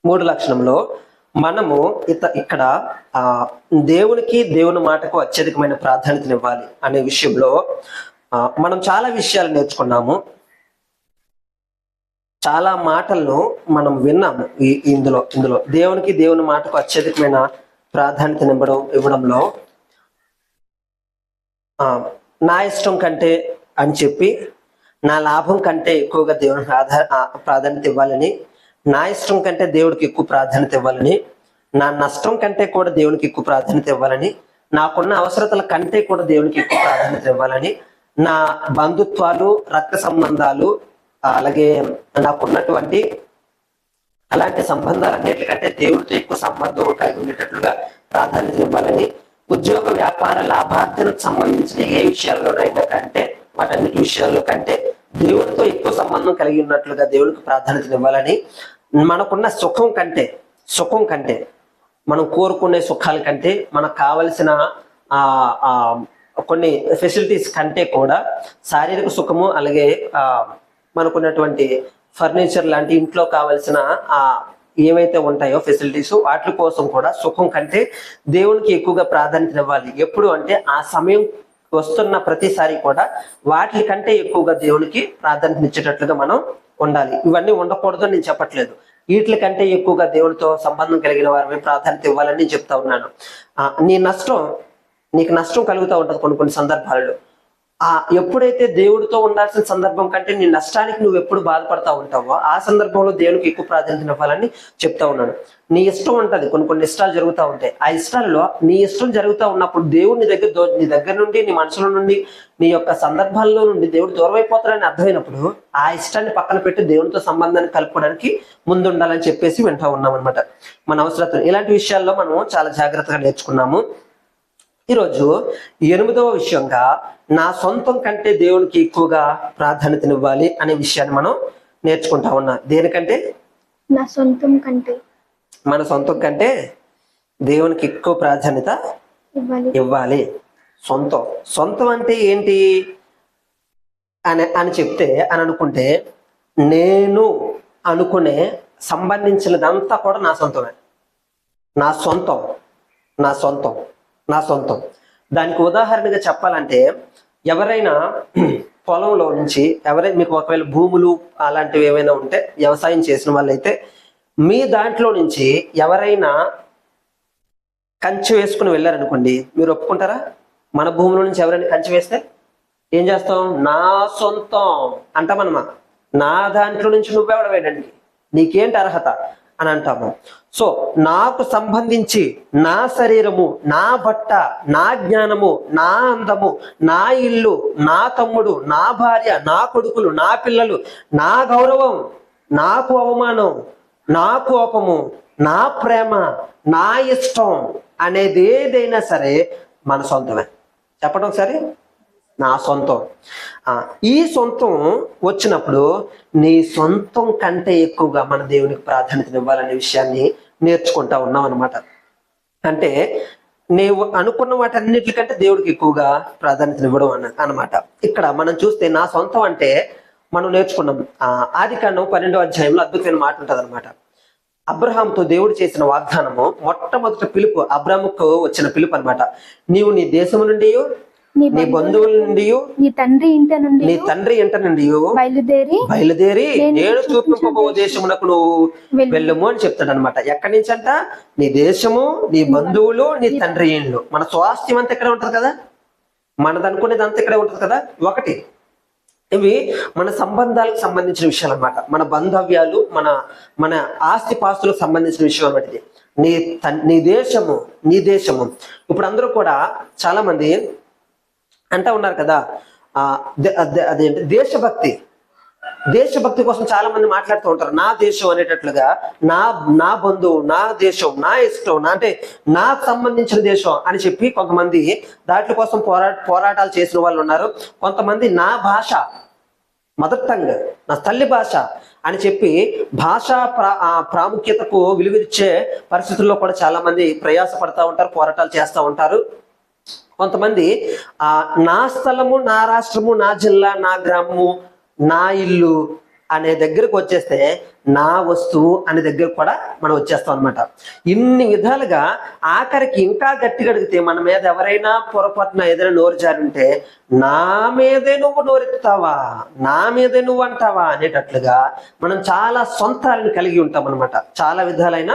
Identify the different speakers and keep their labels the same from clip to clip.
Speaker 1: మూడు లక్షణంలో మనము ఇక్కడ దేవునికి దేవుని మాటకు అత్యధికమైన ప్రాధాన్యతనివ్వాలి అనే విషయంలో మనం చాలా విషయాలు నేర్చుకున్నాము, చాలా మాటలను మనం విన్నాము. ఇందులో దేవునికి దేవుని మాటకు అత్యధికమైన ప్రాధాన్యత ఇవ్వడంలో నా ఇష్టం కంటే అని చెప్పి, నా లాభం కంటే ఎక్కువగా దేవునికి ప్రాధాన్యత ఇవ్వాలని, నా ఇష్టం కంటే దేవుడికి ఎక్కువ ప్రాధాన్యత ఇవ్వాలని, నా నష్టం కంటే కూడా దేవునికి ఎక్కువ ప్రాధాన్యత ఇవ్వాలని, నాకున్న అవసరతల కంటే కూడా దేవునికి ఎక్కువ ప్రాధాన్యత ఇవ్వాలని, నా బంధుత్వాలు, రక్త సంబంధాలు, అలాగే నాకున్నటువంటి అలాంటి సంబంధాలన్నిటికంటే దేవుడితో ఎక్కువ సంబంధం కలిగి ఉండేటట్లుగా ప్రాధాన్యత ఇవ్వాలని, ఉద్యోగ వ్యాపార లాభార్థనకు సంబంధించిన ఏ విషయాల్లోనైనా కంటే వాటన్నిటి విషయాల్లో కంటే దేవుడితో ఎక్కువ సంబంధం కలిగి ఉన్నట్లుగా దేవుడికి ప్రాధాన్యత ఇవ్వాలని, మనకున్న సుఖం కంటే మనం కోరుకునే సుఖాల కంటే మనకు కావలసిన కొన్ని ఫెసిలిటీస్ కంటే కూడా శారీరక సుఖము, అలాగే మనకున్నటువంటి ఫర్నిచర్ లాంటి ఇంట్లో కావలసిన ఏవైతే ఉంటాయో ఫెసిలిటీస్, వాటి కోసం కూడా సుఖం కంటే దేవునికి ఎక్కువగా ప్రాధాన్యత ఇవ్వాలి. ఎప్పుడు అంటే ఆ సమయం వస్తున్న ప్రతిసారి కూడా వాటి కంటే ఎక్కువగా దేవునికి ప్రాధాన్యత ఇచ్చేటట్లుగా మనం ఉండాలి. ఇవన్నీ ఉండకూడదు నేను చెప్పట్లేదు, వీటి కంటే ఎక్కువగా దేవుడితో సంబంధం కలిగిన వారిని ప్రాధాన్యత ఇవ్వాలని నేను చెప్తా ఉన్నాను. నీకు నష్టం కలుగుతూ ఉంటుంది కొన్ని సందర్భాలలో. ఎప్పుడైతే దేవుడితో ఉండాల్సిన సందర్భం కంటే నీ నష్టానికి నువ్వు ఎప్పుడు బాధపడతా ఉంటావో ఆ సందర్భంలో దేవునికి ఎక్కువ ప్రాధాన్యత ఇవ్వాలని చెప్తా ఉన్నాను. నీ ఇష్టం ఉంటుంది, కొన్ని ఇష్టాలు జరుగుతూ ఉంటాయి. ఆ ఇష్టాల్లో నీ ఇష్టం జరుగుతూ ఉన్నప్పుడు దేవుడు నీ దగ్గర నుండి, నీ మనసులో నుండి, నీ యొక్క సందర్భాల్లో నుండి దేవుడు దూరం అయిపోతాడని అర్థమైనప్పుడు ఆ ఇష్టాన్ని పక్కన పెట్టి దేవునితో సంబంధాన్ని కలుపుకోవడానికి ముందుండాలని చెప్పేసి వింటూ ఉన్నాం అనమాట. మన అవసరతలు ఇలాంటి విషయాల్లో మనం చాలా జాగ్రత్తగా నేర్చుకున్నాము. ఈరోజు 8వ విషయంగా నా సొంతం కంటే దేవునికి ఎక్కువగా ప్రాధాన్యతనివ్వాలి అనే విషయాన్ని మనం నేర్చుకుంటా ఉన్నాం. దేనికంటే?
Speaker 2: మన సొంతం కంటే
Speaker 1: దేవునికి ఎక్కువ ప్రాధాన్యత ఇవ్వాలి. సొంతం అంటే ఏంటి అని చెప్తే అనుకుంటే, నేను అనుకునే సంబంధించినదంతా కూడా నా సొంతమే. నా సొంతం. దానికి ఉదాహరణగా చెప్పాలంటే, ఎవరైనా పొలంలో నుంచి మీకు ఒకవేళ భూములు అలాంటివి ఏమైనా ఉంటే, వ్యవసాయం చేసిన వాళ్ళైతే మీ దాంట్లో నుంచి ఎవరైనా కంచె వేసుకుని వెళ్ళారనుకోండి, మీరు ఒప్పుకుంటారా? మన భూముల నుంచి ఎవరైనా కంచె వేస్తే ఏం చేస్తాం? నా సొంతం అంటామన్నమా. నా దాంట్లో నుంచి నువ్వెవడ వేయడానికి, నీకేంటి అర్హత అని అంటాము. సో నాకు సంబంధించి నా శరీరము, నా బట్ట, నా జ్ఞానము, నా అందము, నా ఇల్లు, నా తమ్ముడు, నా భార్య, నా కొడుకులు, నా పిల్లలు, నా గౌరవం, నాకు అవమానం, నా కోపము, నా ప్రేమ, నా ఇష్టం అనేది ఏదైనా సరే మన సొంతమే. చెప్పడం ఒకసారి, నా సొంతం. ఈ సొంతం వచ్చినప్పుడు నీ సొంతం కంటే ఎక్కువగా మన దేవునికి ప్రాధాన్యత ఇవ్వాలనే విషయాన్ని నేర్చుకుంటా ఉన్నాం అనమాట. అంటే నీవు అనుకున్న వాటన్నిటికంటే దేవుడికి ఎక్కువగా ప్రాధాన్యత ఇవ్వడం అన్నమాట. ఇక్కడ మనం చూస్తే నా సొంతం అంటే మనం నేర్చుకున్నాం. ఆదికాండం 12వ అధ్యాయంలో అద్భుతమైన మాట ఉంటుంది అనమాట. అబ్రహాంతో దేవుడు చేసిన వాగ్దానము, మొట్టమొదటి పిలుపు, అబ్రహాముకు వచ్చిన పిలుపు అనమాట. నీవు నీ దేశము నుండి, నీ బంధువుల నుండి, నీ తండ్రి ఇంట నుండి బయలుదేరి నేను చూపింపబో దేశమునకు నువ్వు వెళ్ళము అని చెప్తాడు అనమాట. ఎక్కడి నుంచి అంట? నీ దేశము, నీ బంధువులు, నీ తండ్రి ఇండ్లు. మన స్వాస్థ్యం అంతా ఇక్కడే ఉంటది కదా, మనది అనుకునేది అంతా ఇక్కడే ఉంటది కదా. ఒకటి, ఇవి మన సంబంధాలకు సంబంధించిన విషయాలు అనమాట. మన బంధవ్యాలు, మన ఆస్తి పాస్తులకు సంబంధించిన విషయం అనమాట ఇది. నీ దేశము. ఇప్పుడు అందరూ కూడా చాలా మంది అంటా ఉన్నారు కదా, అదేంటి దేశభక్తి కోసం చాలా మంది మాట్లాడుతూ ఉంటారు. నా దేశం అనేటట్లుగా, నా బంధువు, నా దేశం, నా ఇష్టం, అంటే నాకు సంబంధించిన దేశం అని చెప్పి కొంతమంది దాంట్ల కోసం పోరాటాలు చేసిన వాళ్ళు ఉన్నారు. కొంతమంది నా భాష, మదర్ టంగ్, నా తల్లి భాష అని చెప్పి భాషా ప్రాముఖ్యతకు విలువిచ్చే పరిస్థితుల్లో కూడా చాలా మంది ప్రయాసపడతా ఉంటారు, పోరాటాలు చేస్తూ ఉంటారు. కొంతమంది నా స్థలము, నా రాష్ట్రము, నా జిల్లా, నా గ్రామము, నా ఇల్లు అనే దగ్గరకు వచ్చేస్తే నా వస్తువు అనే దగ్గర కూడా మనం వచ్చేస్తాం అనమాట. ఇన్ని విధాలుగా ఆఖరికి ఇంకా గట్టిగా అడిగితే మన మీద ఎవరైనా పొరపాటున ఏదైనా నోరు జారుంటే నా మీదే నువ్వు నోరెత్తుతావా, నా మీదే నువ్వు అంటావా అనేటట్లుగా మనం చాలా సొంతాలను కలిగి ఉంటాం అనమాట. చాలా విధాలైన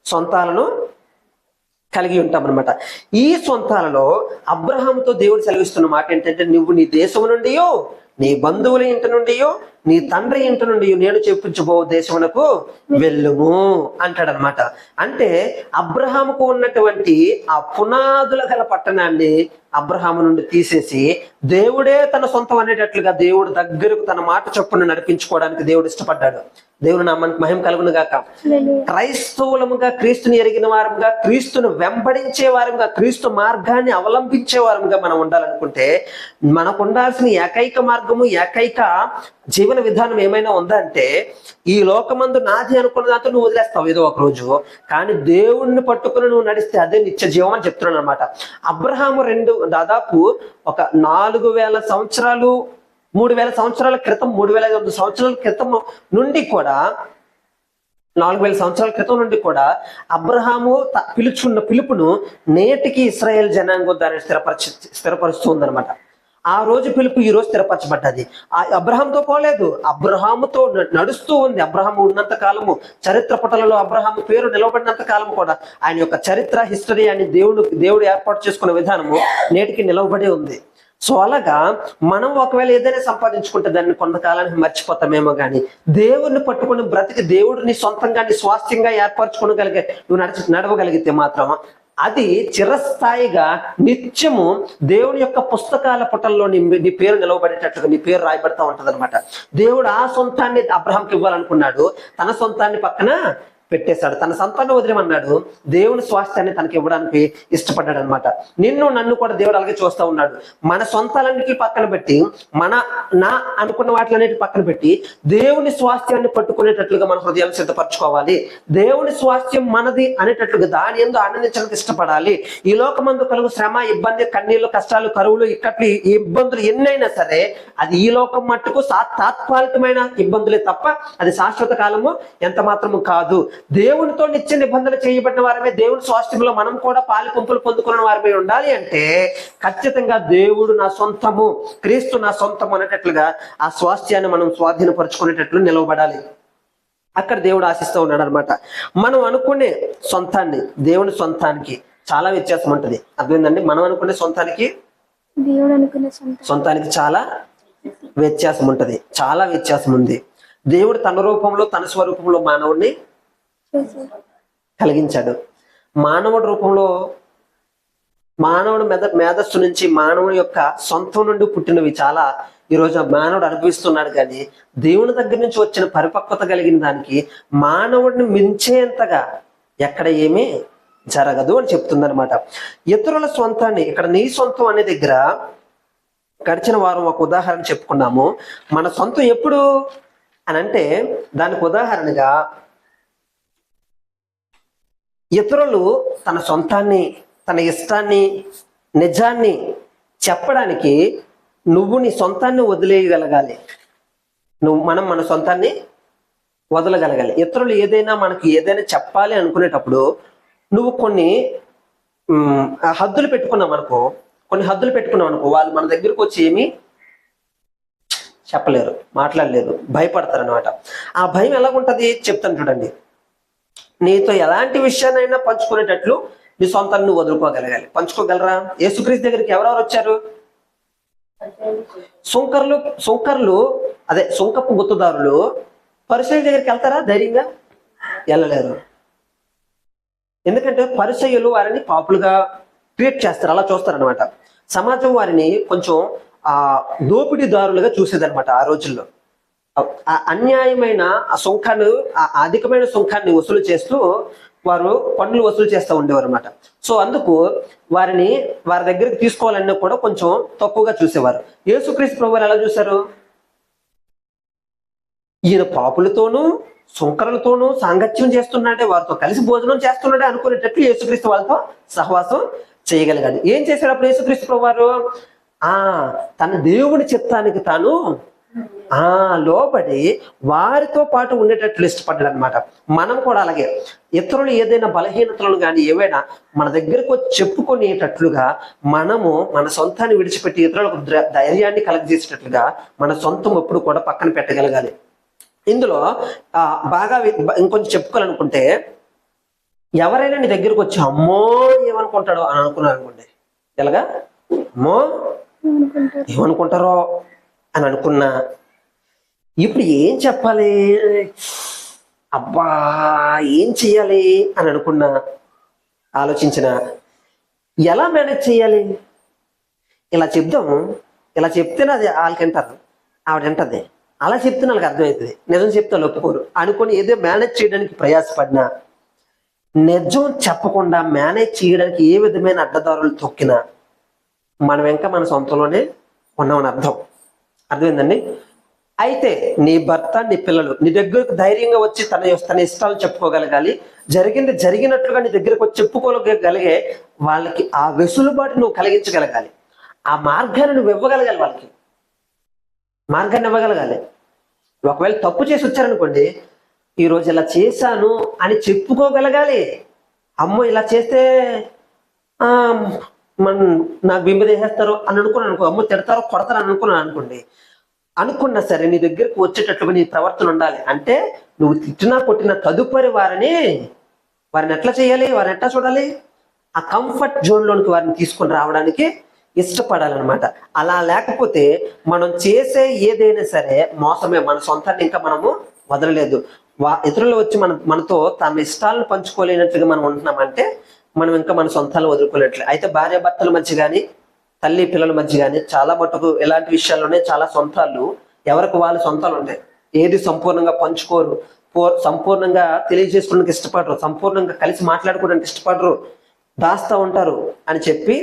Speaker 1: సొంతాలను కలిగి ఉంటాం అనమాట. ఈ సొంతాలలో అబ్రహాముతో దేవుడు సెలవిస్తున్న మాట ఏంటంటే, నువ్వు నీ దేశం నుండియో, నీ బంధువుల ఇంటి నుండియో, నీ తండ్రి ఇంటి నుండి నేను చెప్పించబో దేశమునకు వెళ్ళుము అంటాడనమాట. అంటే అబ్రహాముకు ఉన్నటువంటి ఆ పునాదుల గల పట్టణాన్ని అబ్రహాము నుండి తీసేసి దేవుడే తన సొంతం అనేటట్లుగా దేవుడు దగ్గరకు తన మాట చొప్పున నడిపించుకోవడానికి దేవుడు ఇష్టపడ్డాడు. దేవుడు నామానికి మహిమ కలుగును గాక. క్రైస్తవులముగా, క్రీస్తుని ఎరిగిన వారముగా, క్రీస్తును వెంబడించే వారముగా, క్రీస్తు మార్గాన్ని అవలంబించే వారముగా మనం ఉండాలనుకుంటే మనకు ఉండాల్సిన ఏకైక మార్గము, ఏకైక జీవన విధానం ఏమైనా ఉందా అంటే, ఈ లోకమందు నాది అనుకున్న దాంతో నువ్వు వదిలేస్తావు ఏదో ఒక రోజు, కానీ దేవుణ్ణి పట్టుకుని నువ్వు నడిస్తే అదే నిత్య జీవం అని చెప్తున్నాను అనమాట. అబ్రహాము దాదాపు ఒక 4000 సంవత్సరాలు 3000 సంవత్సరాల క్రితం, 3500 సంవత్సరాల క్రితం నుండి కూడా, 4000 సంవత్సరాల క్రితం నుండి కూడా అబ్రహాము పిలుచుకున్న పిలుపును నేటికి ఇశ్రాయేల్ జనాంగం దాన్ని స్థిరపరుస్తుంది అనమాట. ఆ రోజు పిలుపు ఈ రోజు స్థిరపరచబడ్డది. ఆ అబ్రహాంతో పోలేదు, అబ్రహాముతో నడుస్తూ ఉంది. అబ్రహాము ఉన్నంత కాలము, చరిత్ర పుటలలో అబ్రహాము పేరు నిలవబడినంత కాలము కూడా ఆయన యొక్క చరిత్ర, హిస్టరీ అని దేవుడు ఏర్పాటు చేసుకున్న విధానము నేటికి నిలవబడి ఉంది. సో అలాగా మనం ఒకవేళ ఏదైనా సంపాదించుకుంటే దాన్ని కొంతకాలానికి మర్చిపోతామేమో, కానీ దేవుడిని పట్టుకుని బ్రతికి దేవుడిని సొంతంగా నీ స్వాస్థ్యంగా ఏర్పరచుకోగలిగే నువ్వు నడవగలిగితే మాత్రం అది చిరస్థాయిగా నిత్యము దేవుని యొక్క పుస్తకాల పుటల్లో నీ పేరు నిలవబడేటట్లుగా నీ పేరు రాయబడతా ఉంటది అనమాట. దేవుడు ఆ సొంతాన్ని అబ్రహాంకి ఇవ్వాలనుకున్నాడు, తన సొంతాన్ని పక్కన పెట్టేశాడు. తన సంతానం వదిలేమన్నాడు, దేవుని స్వాస్థ్యాన్ని తనకి ఇవ్వడానికి ఇష్టపడ్డాడు అనమాట. నిన్ను నన్ను కూడా దేవుడు అలాగే చూస్తూ ఉన్నాడు. మన సొంతాలన్నిటికీ పక్కన పెట్టి, నా అనుకున్న వాటిలన్నిటి పక్కన పెట్టి దేవుని స్వాస్థ్యాన్ని పట్టుకునేటట్లుగా మన హృదయాన్ని సిద్ధపరచుకోవాలి. దేవుని స్వాస్థ్యం మనది అనేటట్లుగా దాని యందు ఆనందించడానికి ఇష్టపడాలి. ఈ లోకమందు కలుగు శ్రమ, ఇబ్బంది, కన్నీళ్లు, కష్టాలు, కరువులు, ఇక్కట్లు, ఈ ఇబ్బందులు ఎన్నైనా సరే అది ఈ లోకం మట్టుకు తాత్కాలికమైన ఇబ్బందులే తప్ప అది శాశ్వత కాలము ఎంత మాత్రము కాదు. దేవునితో నిత్య నిబంధన చేయబడిన వారమే, దేవుని స్వాస్థ్యంలో మనం కూడా పాలి పంపులు పొందుకున్న వారమే ఉండాలి అంటే ఖచ్చితంగా దేవుడు నా సొంతము, క్రీస్తు నా సొంతము అనేటట్లుగా ఆ స్వాస్థ్యాన్ని మనం స్వాధీనపరుచుకునేటట్లు నిలవబడాలి. అక్కడ దేవుడు ఆశిస్తూ ఉన్నాడు అనమాట. మనం అనుకునే సొంతాన్ని దేవుని సొంతానికి చాలా వ్యత్యాసం ఉంటుంది. అర్థమైందండి? మనం అనుకునే సొంతానికి
Speaker 2: దేవుడు అనుకునే
Speaker 1: సొంతానికి చాలా వ్యత్యాసం ఉంటుంది, చాలా వ్యత్యాసం ఉంది. దేవుడు తన రూపంలో, తన స్వరూపంలో మానవుడిని కలిగించాడు. మానవుడి రూపంలో, మానవుడు మేధస్సు నుంచి, మానవుడి యొక్క సొంతం నుండి పుట్టినవి చాలా ఈరోజు మానవుడు అనుభవిస్తున్నాడు. కానీ దేవుని దగ్గర నుంచి వచ్చిన పరిపక్వత కలిగిన దానికి మానవుడిని మించేంతగా ఎక్కడ ఏమీ జరగదు అని చెప్తుంది అనమాట. ఇతరుల సొంతాన్ని, ఇక్కడ నీ సొంతం అనే దగ్గర గడిచిన వారం ఒక ఉదాహరణ చెప్పుకున్నాము. మన సొంతం ఎప్పుడు అని అంటే దానికి ఉదాహరణగా ఇతరులు తన సొంతాన్ని, తన ఇష్టాన్ని, నిజాన్ని చెప్పడానికి నువ్వు నీ సొంతాన్ని వదిలేయగలగాలి. మనం మన సొంతాన్ని వదలగలగాలి. ఇతరులు మనకి ఏదైనా చెప్పాలి అనుకునేటప్పుడు నువ్వు కొన్ని హద్దులు పెట్టుకున్నావు అనుకో, వాళ్ళు మన దగ్గరకు వచ్చి ఏమీ చెప్పలేరు, మాట్లాడలేరు, భయపడతారు అనమాట. ఆ భయం ఎలాగుంటది చెప్తాను చూడండి. నీతో ఎలాంటి విషయాన్నైనా పంచుకునేటట్లు నీ సొంతాన్ని నువ్వు వదులుకోగలగాలి. పంచుకోగలరా? యేసుక్రీస్తు దగ్గరికి ఎవరెవరు వచ్చారు? సుంకర్లు, అదే సుంకపు గుత్తదారులు పరిసయ్యుల దగ్గరికి వెళ్తారా? ధైర్యంగా వెళ్ళలేరు. ఎందుకంటే పరిసయ్యులు వారిని పాపులుగా ట్రీట్ చేస్తారు, అలా చూస్తారనమాట. సమాజం వారిని కొంచెం దోపిడీదారులుగా చూసేదనమాట. ఆ రోజుల్లో అన్యాయమైన ఆ సుంకాన్ని, అధికమైన సుంకాన్ని వసూలు చేస్తూ వారు పన్నులు వసూలు చేస్తూ ఉండేవారు అనమాట. సో అందుకు వారి దగ్గరికి తీసుకోవాలన్నా కూడా కొంచెం తక్కువగా చూసేవారు. యేసుక్రీస్తు ప్రభువు ఎలా చూశారు? ఈయన పాపులతోనూ సుంకరులతోనూ సాంగత్యం చేస్తున్నాడే, వారితో కలిసి భోజనం చేస్తున్నాడే అనుకునేటట్లు యేసుక్రీస్తు వాళ్ళతో సహవాసం చేయగలిగాడు. ఏం చేశాడు అప్పుడు యేసుక్రీస్తు ప్రభువారు? తన దేవుని చిత్తానికి తాను లోబడి వారితో పాటు ఉండేటట్లు ఇష్టపడ్డాడు అనమాట. మనం కూడా అలాగే ఇతరులు ఏదైనా బలహీనతలను కానీ ఏవైనా మన దగ్గరకు వచ్చి చెప్పుకునేటట్లుగా మనము మన సొంతాన్ని విడిచిపెట్టి ఇతరులకు ధైర్యాన్ని కలగజేసేటట్లుగా మన సొంతం ఎప్పుడు కూడా పక్కన పెట్టగలగాలి. ఇందులో బాగా ఇంకొంచెం చెప్పుకోవాలనుకుంటే, ఎవరైనా నీ దగ్గరకు వచ్చి అమ్మో ఏమనుకుంటాడో అని అనుకున్నారు అనుకోండి, ఎలాగా అమ్మో ఏమనుకుంటారో అని అనుకున్నా, ఇప్పుడు ఏం చెప్పాలి, అబ్బా ఏం చెయ్యాలి అని అనుకున్నా, ఆలోచించిన ఎలా మేనేజ్ చేయాలి, ఇలా చెప్దాము, ఇలా చెప్తేనే అది వాళ్ళకంటారు, ఆవిడంటది, అలా చెప్తే వాళ్ళకి అర్థమవుతుంది, నిజం చెప్తే వాళ్ళు ఒప్పుకోరు అనుకొని ఏదో మేనేజ్ చేయడానికి ప్రయాసపడినా, నిజం చెప్పకుండా మేనేజ్ చేయడానికి ఏ విధమైన అడ్డదారులు తొక్కినా మనం ఇంకా మన సొంతంలోనే ఉన్నామని అర్థమైందండి. అయితే నీ భర్త నీ పిల్లలు నీ దగ్గరకు ధైర్యంగా వచ్చి తన ఇష్టాలు చెప్పుకోగలగాలి. జరిగినట్లుగా నీ దగ్గరకు వచ్చి చెప్పుకోగలిగే వాళ్ళకి ఆ వెసులుబాటు నువ్వు కలిగించగలగాలి. ఆ మార్గాన్ని నువ్వు ఇవ్వగలగాలి, వాళ్ళకి మార్గాన్ని ఇవ్వగలగాలి. ఒకవేళ తప్పు చేసి వచ్చారనుకోండి, ఈరోజు ఇలా చేశాను అని చెప్పుకోగలగాలి. అమ్మో ఇలా చేస్తే నాకు బింబ చేసేస్తారు అని అనుకున్నాను, అమ్మో తిడతారో కొడతారు అని అనుకోండి, అనుకున్నా సరే నీ దగ్గరకు వచ్చేటట్లుగా నీ ప్రవర్తన ఉండాలి. అంటే నువ్వు తిట్టినా కొట్టిన తదుపరి వారిని ఎట్లా చేయాలి, వారిని ఎట్లా చూడాలి, ఆ కంఫర్ట్ జోన్లోనికి వారిని తీసుకొని రావడానికి ఇష్టపడాలన్నమాట. అలా లేకపోతే మనం చేసే ఏదైనా సరే మోసమే, మన సొంతాన్ని ఇంకా మనము వదలలేదు. ఇతరులు వచ్చి మనతో తమ ఇష్టాలను పంచుకోలేనట్లుగా మనం ఉంటున్నామంటే మనం ఇంకా మన సొంతాలను వదులుకోలేట్లే. అయితే భార్య భర్తల మధ్య కానీ తల్లి పిల్లల మధ్య కానీ చాలా మటుకు ఇలాంటి విషయాల్లోనే చాలా సొంతాలు ఎవరికి వాళ్ళ సొంతాలు ఉంటాయి. ఏది సంపూర్ణంగా పంచుకోరు, సంపూర్ణంగా తెలియజేసుకోవడానికి ఇష్టపడరు, సంపూర్ణంగా కలిసి మాట్లాడుకోవడానికి ఇష్టపడరు, దాస్తా ఉంటారు అని చెప్పి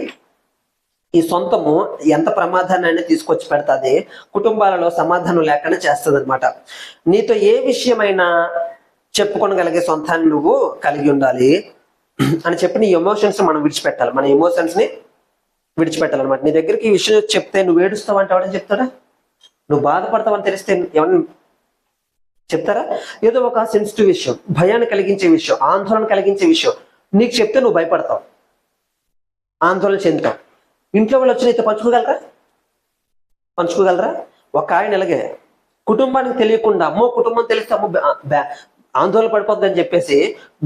Speaker 1: ఈ సొంతము ఎంత ప్రమాదాన్ని అయినా తీసుకొచ్చి పెడతాది, కుటుంబాలలో సమాధానం లేకుండా చేస్తుంది అనమాట. నీతో ఏ విషయమైనా చెప్పుకోగలిగే సొంతాన్ని నువ్వు కలిగి ఉండాలి అని చెప్పి నీ ఎమోషన్స్ మనం విడిచిపెట్టాలి. మన ఎమోషన్స్ ని విడిచిపెట్టాలన్నమాట. నీ దగ్గరికి ఈ విషయం చెప్తే నువ్వు ఏడుస్తావు అంటే ఎవడని చెప్తాడా, నువ్వు బాధపడతావని తెలిస్తే ఎవరిని చెప్తారా? ఏదో ఒక సెన్సిటివ్ విషయం, భయాన్ని కలిగించే విషయం, ఆందోళన కలిగించే విషయం నీకు చెప్తే నువ్వు భయపడతావు, ఆందోళన చెందుతావు. ఇంట్లో వాళ్ళు వచ్చి నీతో పంచుకోగలరా? ఒక ఆయన ఇలాగే కుటుంబానికి తెలియకుండా, అమ్మో కుటుంబం తెలిస్తే అమ్మో ఆందోళన పడిపోద్ది అని చెప్పేసి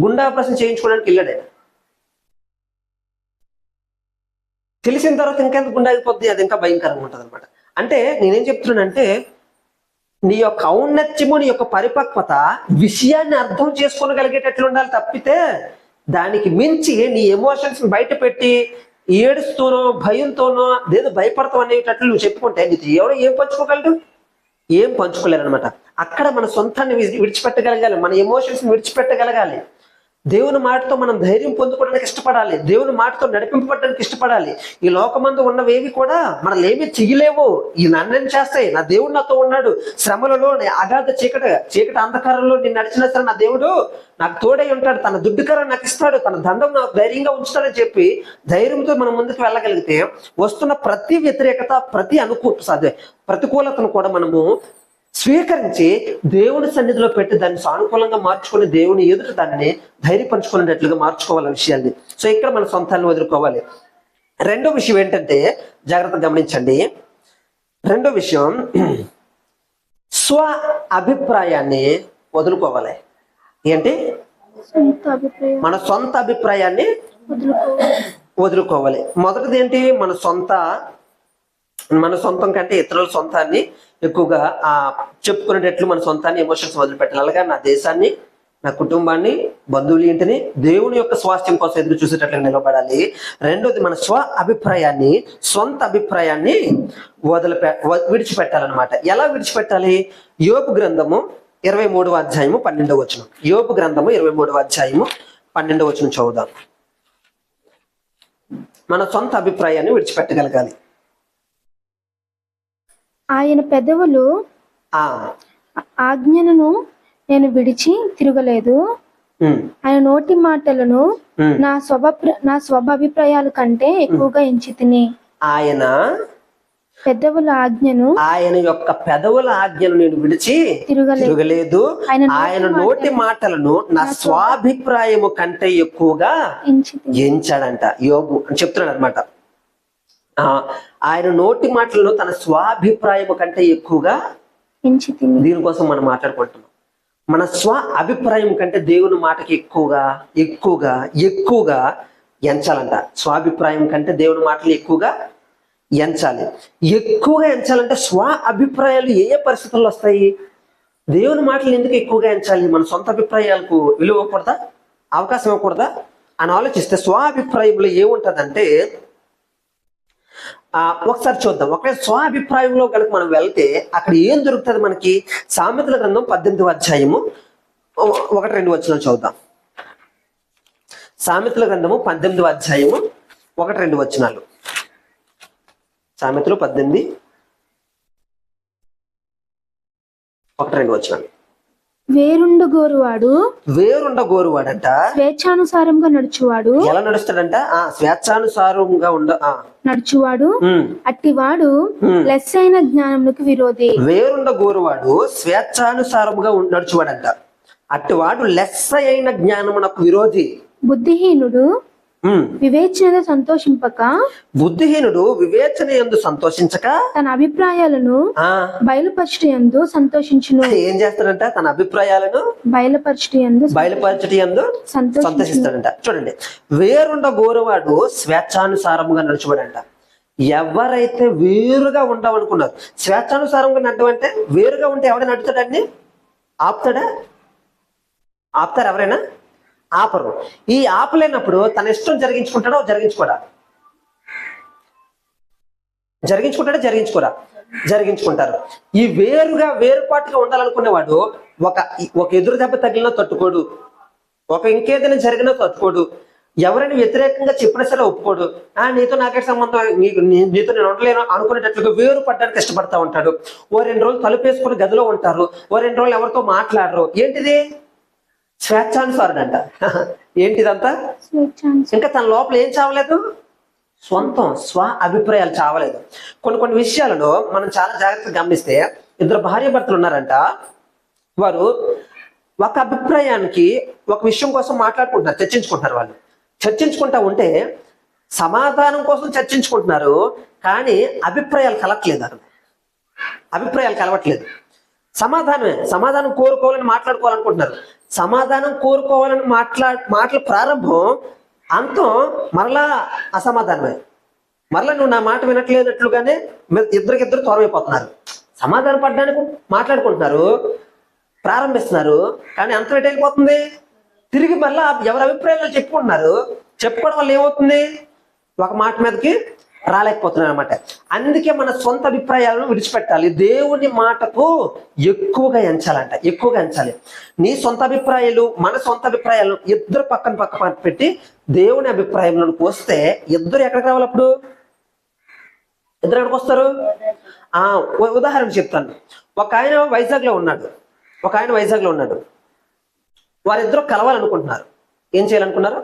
Speaker 1: గుండె ఆపరేషన్ చేయించుకోవడానికి వెళ్ళాడు ఆయన. తెలిసిన తర్వాత ఇంకెంత గుండె ఆగిపోద్ది, అది ఇంకా భయంకరంగా ఉంటుంది అనమాట. అంటే నేనేం చెప్తున్నానంటే, నీ యొక్క ఔన్నత్యము, నీ యొక్క పరిపక్వత విషయాన్ని అర్థం చేసుకోగలిగేటట్లు ఉండాలి తప్పితే దానికి మించి నీ ఎమోషన్స్ బయట పెట్టి ఏడుస్తూనో భయంతోనో లేదు భయపడతాం అనేటట్లు నువ్వు చెప్పుకుంటే నీకు ఎవరు ఏం పంచుకోగలరు, ఏం పంచుకోలేరనమాట. అక్కడ మన సొంతాన్ని విడిచిపెట్టగలగాలి, మన ఎమోషన్స్ విడిచిపెట్టగలగాలి. దేవుని మాటతో మనం ధైర్యం పొందుకోవడానికి ఇష్టపడాలి, దేవుని మాటతో నడిపింపబడడానికి ఇష్టపడాలి. ఈ లోకమందు ఉన్నవేవి కూడా మనల్ని ఏమీ చెయ్యలేవు, ఈ నన్నేం చేస్తాయి, నా దేవుడు నాతో ఉన్నాడు, శ్రమలలో అగాధ చీకటి అంధకారంలో నేను నడిచినా సరే నా దేవుడు నాకు తోడై ఉంటాడు, తన దుడ్డుకరం నాకు ఇస్తాడు, తన దండం నాకు ధైర్యంగా ఉంచుతాడని చెప్పి ధైర్యంతో మనం ముందుకు వెళ్ళగలిగితే వస్తున్న ప్రతి వ్యతిరేకత, ప్రతి ప్రతికూలతను కూడా మనము స్వీకరించి దేవుని సన్నిధిలో పెట్టి దాన్ని సానుకూలంగా మార్చుకొని దేవుని ఎదుట దాన్ని ధైర్యపరచుకునేటట్లుగా మార్చుకోవాలి విషయాన్ని. సో ఇక్కడ మన సొంతాన్ని వదులుకోవాలి. రెండో విషయం ఏంటంటే, జాగ్రత్తగా గమనించండి, రెండో విషయం స్వ అభిప్రాయాన్ని వదులుకోవాలి. ఏంటి? మన సొంత అభిప్రాయాన్ని వదులుకోవాలి. మొదటిది ఏంటి? మన సొంతం కంటే ఇతరుల సొంతాన్ని ఎక్కువగా చెప్పుకునేటట్లు మన సొంతాన్ని ఎమోషన్స్ వదిలిపెట్టాలి. అలాగే నా దేశాన్ని, నా కుటుంబాన్ని, బంధువులు ఇంటిని దేవుని యొక్క స్వాస్థ్యం కోసం ఎదురు చూసేటట్లు నిలబడాలి. రెండోది మన సొంత అభిప్రాయాన్ని విడిచిపెట్టాలన్నమాట. ఎలా విడిచిపెట్టాలి? యోబు గ్రంథము 23వ అధ్యాయము 12వ వచనం. యోబు గ్రంథము 23వ అధ్యాయము 12వ వచనం చదువుదాం. మన సొంత అభిప్రాయాన్ని విడిచిపెట్టగలగాలి.
Speaker 2: ఆయన పెదవులు ఆజ్ఞను నేను విడిచి తిరగలేదు, ఆయన నోటి మాటలను నా స్వభాభిప్రాయాల కంటే ఎక్కువగా ఎంచి తిని.
Speaker 1: ఆయన
Speaker 2: పెద్దవుల ఆజ్ఞను
Speaker 1: ఆయన యొక్క పెదవుల ఆజ్ఞను నేను విడిచి తిరగలేదు. ఆయన నోటి మాటలను నా స్వాభిప్రాయము కంటే ఎక్కువగా ఎంచాడంట యోబు అని చెప్తున్నాడు అనమాట. ఆయన నోటి మాటలను తన స్వాభిప్రాయము కంటే ఎక్కువగా దీనికోసం మనం మాట్లాడుకుంటున్నాం. మన స్వ అభిప్రాయం కంటే దేవుని మాటకి ఎక్కువగా ఎక్కువగా ఎక్కువగా ఎంచాలంట. స్వాభిప్రాయం కంటే దేవుని మాటలు ఎక్కువగా ఎంచాలి. ఎక్కువగా ఎంచాలంటే స్వ అభిప్రాయాలు ఏ ఏ పరిస్థితుల్లో వస్తాయి? దేవుని మాటలు ఎందుకు ఎక్కువగా ఎంచాలి? మన సొంత అభిప్రాయాలకు విలువ ఇవ్వకూడదా, అవకాశం ఇవ్వకూడదా అని ఆలోచిస్తే స్వ అభిప్రాయంలో ఏముంటదంటే, ఒకసారి చూద్దాం. ఒకవేళ స్వ అభిప్రాయంలో కనుక మనం వెళ్తే అక్కడ ఏం దొరుకుతుంది మనకి? సామెతల గ్రంథం 18వ అధ్యాయము 1-2 వచనాలు చూద్దాం. సామెతల గ్రంథము 18వ అధ్యాయము 1-2 వచనాలు. సామెతలు 18:1-2 వచనాలు.
Speaker 2: వేరుండగోరువాడు
Speaker 1: వేరుండగోరువాడంట
Speaker 2: స్వేచ్ఛానుసారంగా నడుచువాడు.
Speaker 1: ఎలా నడుస్తాడంట? స్వేచ్ఛానుసారంగా
Speaker 2: నడుచువాడు అట్టివాడు లెస్సైన జ్ఞానమునకు విరోధి.
Speaker 1: వేరుండగోరువాడు స్వేచ్ఛానుసారముగా నడుచువాడంట, అట్టివాడు లెస్స అయిన జ్ఞానమునకు విరోధి.
Speaker 2: బుద్ధిహీనుడు వివేచన సంతోషింపక
Speaker 1: సంతోషించక
Speaker 2: తన అభిప్రాయాలను బయలుపరచుట యందు సంతోషించును.
Speaker 1: ఏం చేస్తాడంట? తన అభిప్రాయాలను బయలుపరచుట యందు సంతోషిస్తాడంట. చూడండి, వేరుండ గోరువాడు స్వేచ్ఛానుసారముగా నడుచువాడంట. ఎవరైతే వేరుగా ఉండవనుకున్నారు, స్వేచ్ఛానుసారంగా నడడం అంటే వేరుగా ఉంటే ఎవరైనా నడుతాడండి? ఆపుతారా ఎవరైనా? ఆపరు. ఈ ఆపలేనప్పుడు తన ఇష్టం జరిగించుకుంటాడా జరిగించుకుంటారు. ఈ వేరుపాటుగా ఉండాలనుకునేవాడు ఒక ఎదురు దెబ్బ తగిలినా తట్టుకోడు, ఇంకేదైనా జరిగినా తట్టుకోడు, ఎవరైనా వ్యతిరేకంగా చెప్పినా సరే ఒప్పుకోడు. నీతో నాకే సంబంధం, నీతో నేను ఉండలేను అనుకునేటట్లుగా వేరు పడ్డానికి ఇష్టపడతా ఉంటాడు. ఓ 2 రోజులు తలుపేసుకుని గదిలో ఉంటారు, ఓ 2 రోజులు ఎవరితో మాట్లాడరు. ఏంటిది? స్వేచ్ఛానుసారుడు అంట. ఏంటిదంతా? ఇంకా తన లోపల ఏం చావలేదు? స్వ అభిప్రాయాలు చావలేదు. కొన్ని విషయాలను మనం చాలా జాగ్రత్తగా గమనిస్తే, 2 భార్యాభర్తలు ఉన్నారంట. వారు ఒక అభిప్రాయానికి ఒక విషయం కోసం మాట్లాడుకుంటున్నారు, చర్చించుకుంటున్నారు. వాళ్ళు చర్చించుకుంటా ఉంటే సమాధానం కోసం చర్చించుకుంటున్నారు, కానీ అభిప్రాయాలు కలవట్లేదు. సమాధానం కోరుకోవాలని మాట్లాడుకోవాలనుకుంటున్నారు. సమాధానం కోరుకోవాలని మాటల ప్రారంభం, అంతం మరలా అసమాధానమే. మరలా నువ్వు నా మాట వినట్లేనట్లుగానే ఇద్దరికిద్దరు దూరమైపోతున్నారు. సమాధానం పడడానికి మాట్లాడుకుంటున్నారు, ప్రారంభిస్తున్నారు, కానీ అంతం ఎటు వెళ్ళిపోతుంది? తిరిగి మళ్ళా ఎవరి అభిప్రాయాలు చెప్పుకోవడం వల్ల ఏమవుతుంది? ఒక మాట మీదకి రాలేకపోతున్నారు అనమాట. అందుకే మన సొంత అభిప్రాయాలను విడిచిపెట్టాలి. దేవుని మాటకు ఎక్కువగా ఎంచాలి. నీ సొంత అభిప్రాయాలు, మన సొంత అభిప్రాయాలను ఇద్దరు పక్కన పెట్టి దేవుని అభిప్రాయంలోకి వస్తే ఇద్దరు ఎక్కడికి రావాలి? అప్పుడు ఇద్దరు ఎక్కడికి వస్తారు? ఉదాహరణ చెప్తాను. ఒక ఆయన వైజాగ్లో ఉన్నాడు. వారిద్దరూ కలవాలనుకుంటున్నారు. ఏం చేయాలనుకున్నారు?